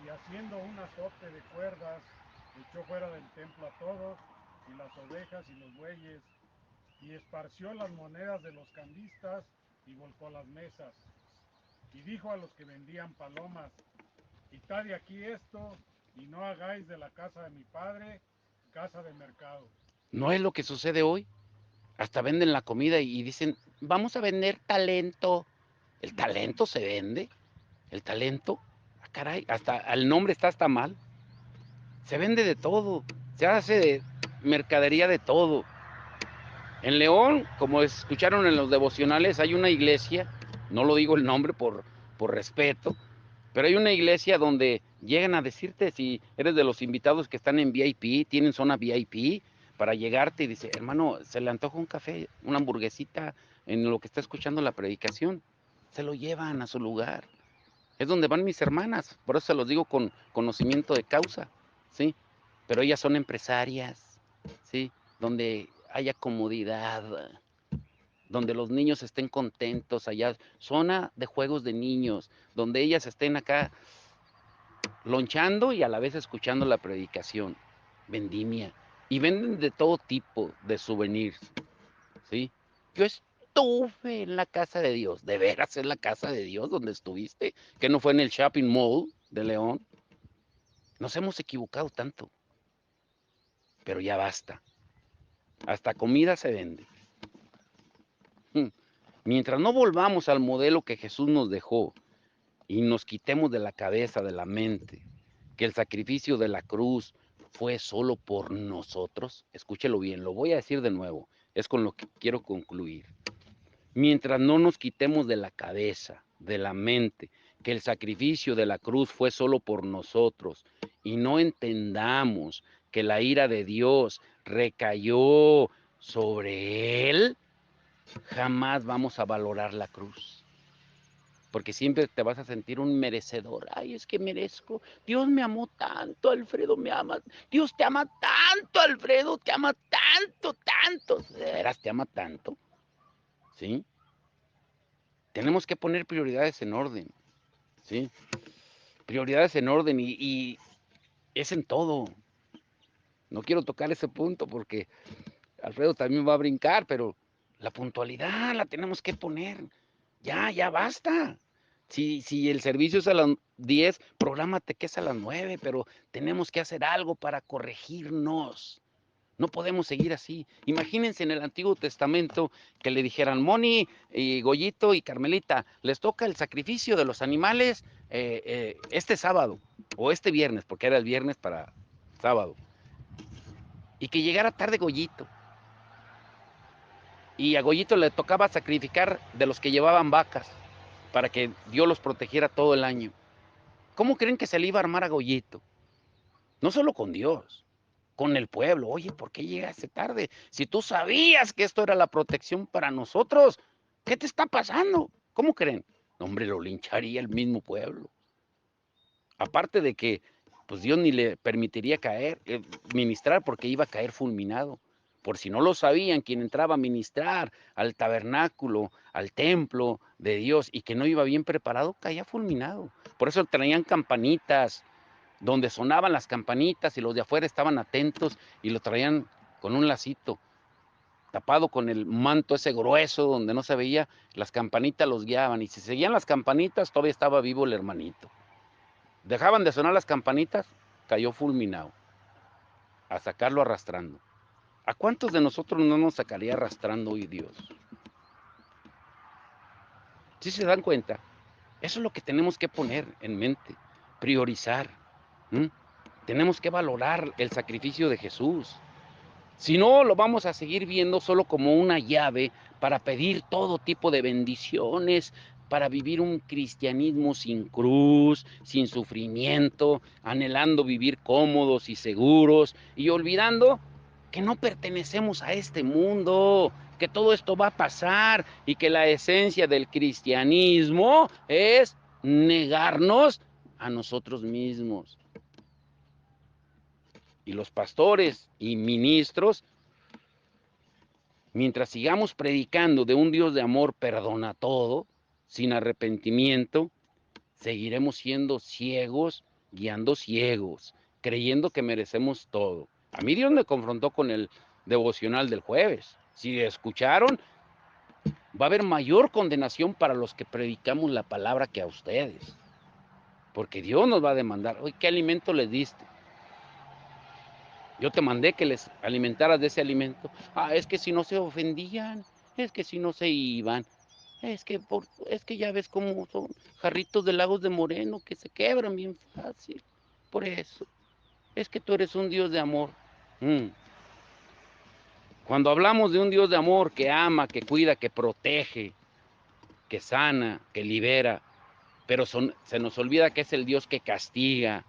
Y haciendo un azote de cuerdas, echó fuera del templo a todos, y las ovejas y los bueyes, y esparció las monedas de los cambistas, y volcó las mesas. Y dijo a los que vendían palomas, quitad de aquí esto, y no hagáis de la casa de mi padre casa de mercado. ¿No es lo que sucede hoy? Hasta venden la comida y dicen, vamos a vender talento. ¿El talento se vende? ¿El talento? Ah, caray, hasta el nombre está hasta mal. Se vende de todo, se hace de mercadería de todo. En León, como escucharon en los devocionales, hay una iglesia, no lo digo el nombre por respeto, pero hay una iglesia donde llegan a decirte si eres de los invitados que están en VIP, tienen zona VIP, para llegarte y dice, hermano, se le antoja un café, una hamburguesita en lo que está escuchando la predicación. Se lo llevan a su lugar. Es donde van mis hermanas, por eso se los digo con conocimiento de causa, ¿sí? Pero ellas son empresarias, ¿sí? Donde haya comodidad, donde los niños estén contentos allá, zona de juegos de niños, donde ellas estén acá lonchando y a la vez escuchando la predicación, vendimia, y venden de todo tipo de souvenirs, ¿sí? Yo estuve en la casa de Dios, ¿de veras es la casa de Dios donde estuviste? ¿Que no fue en el shopping mall de León? Nos hemos equivocado tanto, pero ya basta, hasta comida se vende. Mientras no volvamos al modelo que Jesús nos dejó y nos quitemos de la cabeza, de la mente, que el sacrificio de la cruz fue solo por nosotros, escúchelo bien, lo voy a decir de nuevo, es con lo que quiero concluir. Mientras no nos quitemos de la cabeza, de la mente, que el sacrificio de la cruz fue solo por nosotros y no entendamos que la ira de Dios recayó sobre él, jamás vamos a valorar la cruz. Porque siempre te vas a sentir un merecedor. Ay, es que merezco. Dios me amó tanto, Alfredo, me ama. Dios te ama tanto, Alfredo, te ama tanto, tanto. ¿De veras te ama tanto? ¿Sí? Tenemos que poner prioridades en orden, ¿sí? prioridades en orden y es en todo. No quiero tocar ese punto porque Alfredo también va a brincar, pero la puntualidad la tenemos que poner. Ya basta. Si el servicio es a las 10, prográmate que es a las 9, pero tenemos que hacer algo para corregirnos. No podemos seguir así. Imagínense en el Antiguo Testamento que le dijeran, Moni, y Goyito y Carmelita, les toca el sacrificio de los animales este sábado o este viernes, porque era el viernes para sábado. Y que llegara tarde Goyito. Y a Goyito le tocaba sacrificar de los que llevaban vacas para que Dios los protegiera todo el año. ¿Cómo creen que se le iba a armar a Goyito? No solo con Dios, con el pueblo. Oye, ¿por qué llegaste tarde? Si tú sabías que esto era la protección para nosotros, ¿qué te está pasando? ¿Cómo creen? No, hombre, lo lincharía el mismo pueblo. Aparte de que, pues Dios ni le permitiría caer, ministrar porque iba a caer fulminado. Por si no lo sabían, quien entraba a ministrar al tabernáculo, al templo de Dios y que no iba bien preparado, caía fulminado. Por eso traían campanitas, donde sonaban las campanitas y los de afuera estaban atentos y lo traían con un lacito, tapado con el manto ese grueso donde no se veía, las campanitas los guiaban y si seguían las campanitas todavía estaba vivo el hermanito. Dejaban de sonar las campanitas, cayó fulminado, a sacarlo arrastrando. ¿A cuántos de nosotros no nos sacaría arrastrando hoy Dios? ¿Sí se dan cuenta? Eso es lo que tenemos que poner en mente, priorizar. Tenemos que valorar el sacrificio de Jesús. Si no, lo vamos a seguir viendo solo como una llave para pedir todo tipo de bendiciones, para vivir un cristianismo sin cruz, sin sufrimiento, anhelando vivir cómodos y seguros y olvidando que no pertenecemos a este mundo, que todo esto va a pasar y que la esencia del cristianismo es negarnos a nosotros mismos. Y los pastores y ministros, mientras sigamos predicando de un Dios de amor perdona todo, sin arrepentimiento, seguiremos siendo ciegos, guiando ciegos, creyendo que merecemos todo. A mí Dios me confrontó con el devocional del jueves. Si escucharon, va a haber mayor condenación para los que predicamos la palabra que a ustedes. Porque Dios nos va a demandar, oye, ¿qué alimento les diste? Yo te mandé que les alimentaras de ese alimento. Es que si no se ofendían, es que si no se iban, es que ya ves cómo son jarritos de Lagos de Moreno que se quebran bien fácil. Por eso, es que tú eres un Dios de amor. Cuando hablamos de un Dios de amor que ama, que cuida, que protege, que sana, que libera, pero se nos olvida que es el Dios que castiga.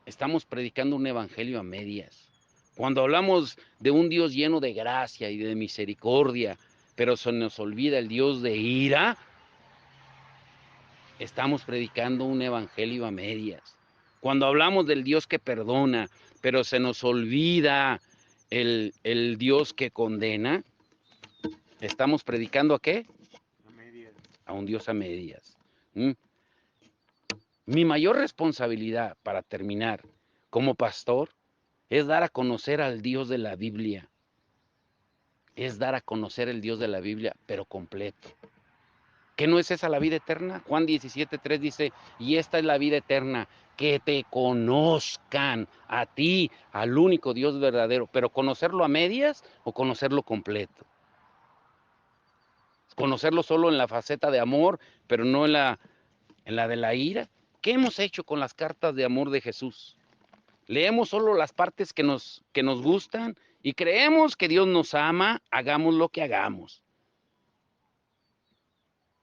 Estamos predicando un evangelio a medias. Cuando hablamos de un Dios lleno de gracia y de misericordia, pero se nos olvida el Dios de ira, estamos predicando un evangelio a medias. Cuando hablamos del Dios que perdona, pero se nos olvida el Dios que condena, estamos predicando ¿a qué? A medias. A un Dios a medias. Mi mayor responsabilidad, para terminar, como pastor, es dar a conocer al Dios de la Biblia. Es dar a conocer el Dios de la Biblia, pero completo. ¿Qué no es esa la vida eterna? Juan 17:3 dice, y esta es la vida eterna, que te conozcan a ti, al único Dios verdadero. Pero ¿conocerlo a medias o conocerlo completo? ¿Conocerlo solo en la faceta de amor, pero no en la de la ira? ¿Qué hemos hecho con las cartas de amor de Jesús? Leemos solo las partes que nos gustan y creemos que Dios nos ama, hagamos lo que hagamos.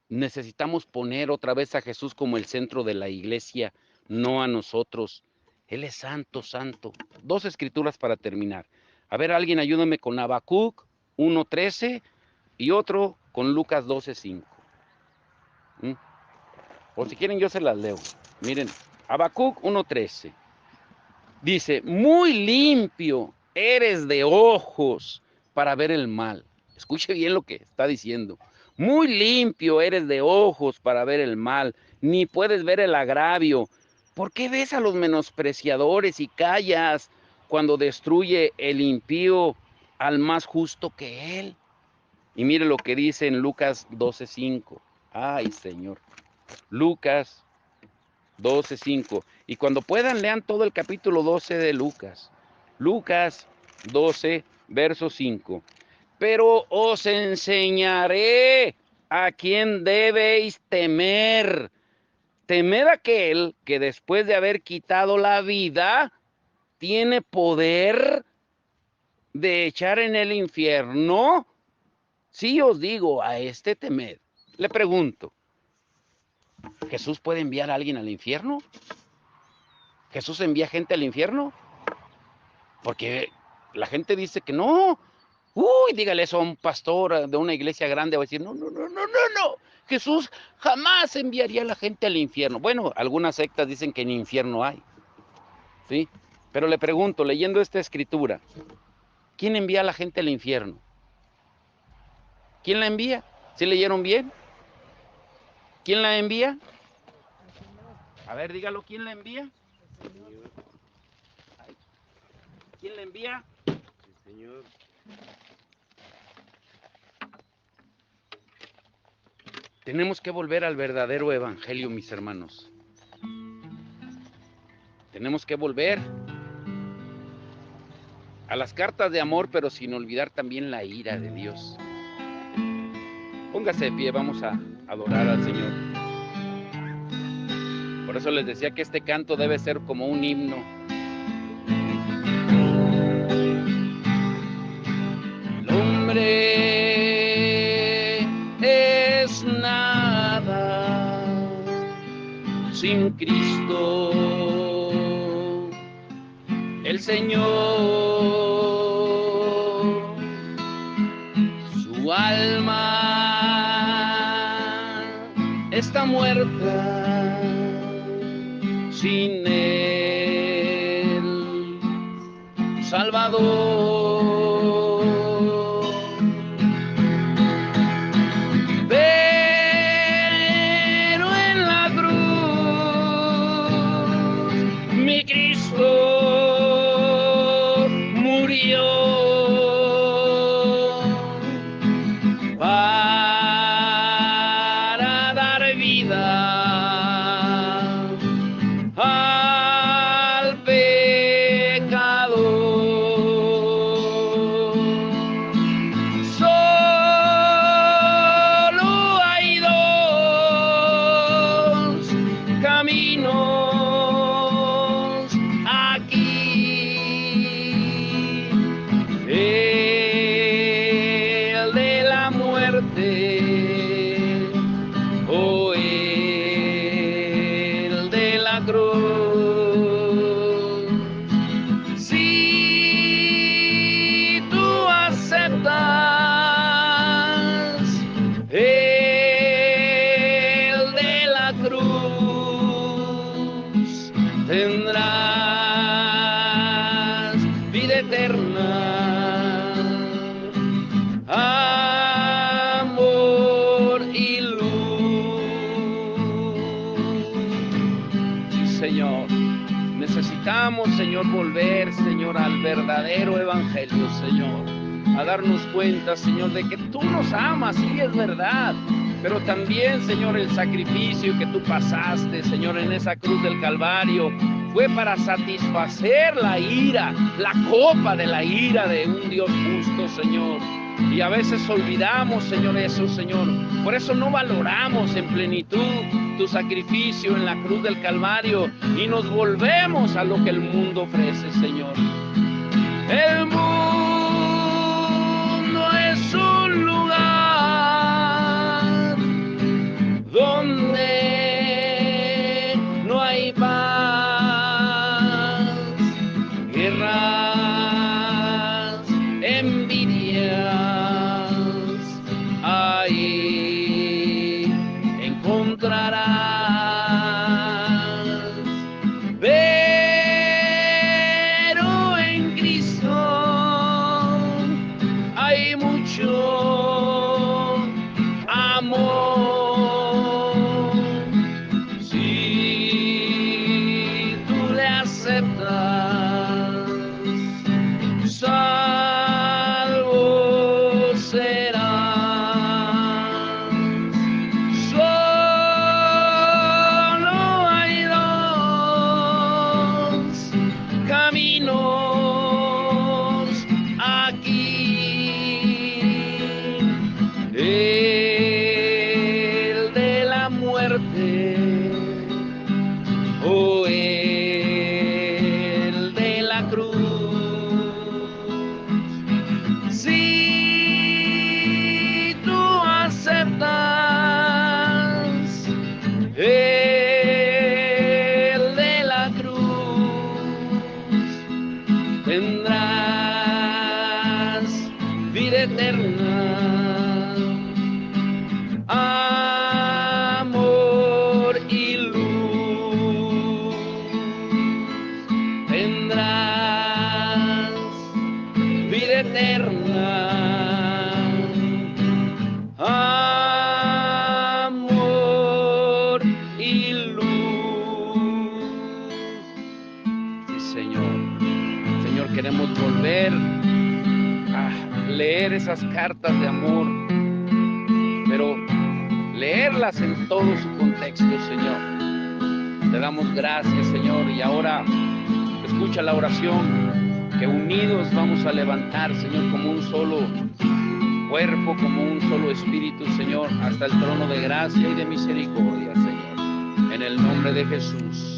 Necesitamos poner otra vez a Jesús como el centro de la iglesia, no a nosotros. Él es santo, santo. 2 escrituras para terminar. A ver, alguien ayúdame con Habacuc 1:13 y otro con Lucas 12:5. O si quieren yo se las leo. Miren, Habacuc 1:13. Dice, muy limpio eres de ojos para ver el mal. Escuche bien lo que está diciendo. Muy limpio eres de ojos para ver el mal, ni puedes ver el agravio. ¿Por qué ves a los menospreciadores y callas cuando destruye el impío al más justo que él? Y mire lo que dice en Lucas 12:5. Ay, Señor. Lucas 12:5. Y cuando puedan, lean todo el capítulo 12 de Lucas. Lucas 12, verso 5. Pero os enseñaré a quién debéis temer. Temed a aquel que después de haber quitado la vida, tiene poder de echar en el infierno. Sí os digo, a este temed. Le pregunto, ¿Jesús puede enviar a alguien al infierno? ¿Jesús envía gente al infierno? Porque la gente dice que no. Uy, dígale eso a un pastor de una iglesia grande, va a decir, no, no, no, no, no, no. Jesús jamás enviaría a la gente al infierno. Bueno, algunas sectas dicen que en infierno hay, ¿sí? Pero le pregunto, leyendo esta escritura, ¿quién envía a la gente al infierno? ¿Quién la envía? ¿Sí leyeron bien? ¿Quién la envía? A ver, dígalo, ¿quién la envía? Señor, ¿Quién la envía? el Señor. Tenemos que volver al verdadero evangelio, mis hermanos. Tenemos que volver a las cartas de amor, pero sin olvidar también la ira de Dios. Póngase de pie, vamos a adorar al Señor. Por eso les decía que este canto debe ser como un himno. El hombre es nada sin Cristo, el Señor. Su alma está muerta sin el Salvador. Pero en la cruz mi Cristo murió para dar vida al pecador. Solo hay dos caminos aquí, el de la muerte o el de la cruz. Si tú aceptas el de la cruz, tendrás vida eterna, amor y luz. Sí, Señor. Necesitamos, Señor, volver, Señor, al verdadero evangelio, Señor. A darnos cuenta, Señor, de que tú nos amas, sí es verdad. Pero también, Señor, el sacrificio que tú pasaste, Señor, en esa cruz del Calvario, fue para satisfacer la ira, la copa de la ira de un Dios justo, Señor. Y a veces olvidamos, Señor, eso, Señor. Por eso no valoramos en plenitud tu sacrificio en la cruz del Calvario y nos volvemos a lo que el mundo ofrece, Señor. El mundo es un lugar donde no hay paz, guerras, envidias, ahí encontrarás. Pero eterna, amor y luz. Tendrás vida eterna, amor y luz. Sí, Señor. Señor, queremos volver a leer esas cartas de amor, pero leerlas en todo su contexto, Señor. Te damos gracias, Señor, y ahora escucha la oración que unidos vamos a levantar, Señor, como un solo cuerpo, como un solo espíritu, Señor, hasta el trono de gracia y de misericordia, Señor, en el nombre de Jesús.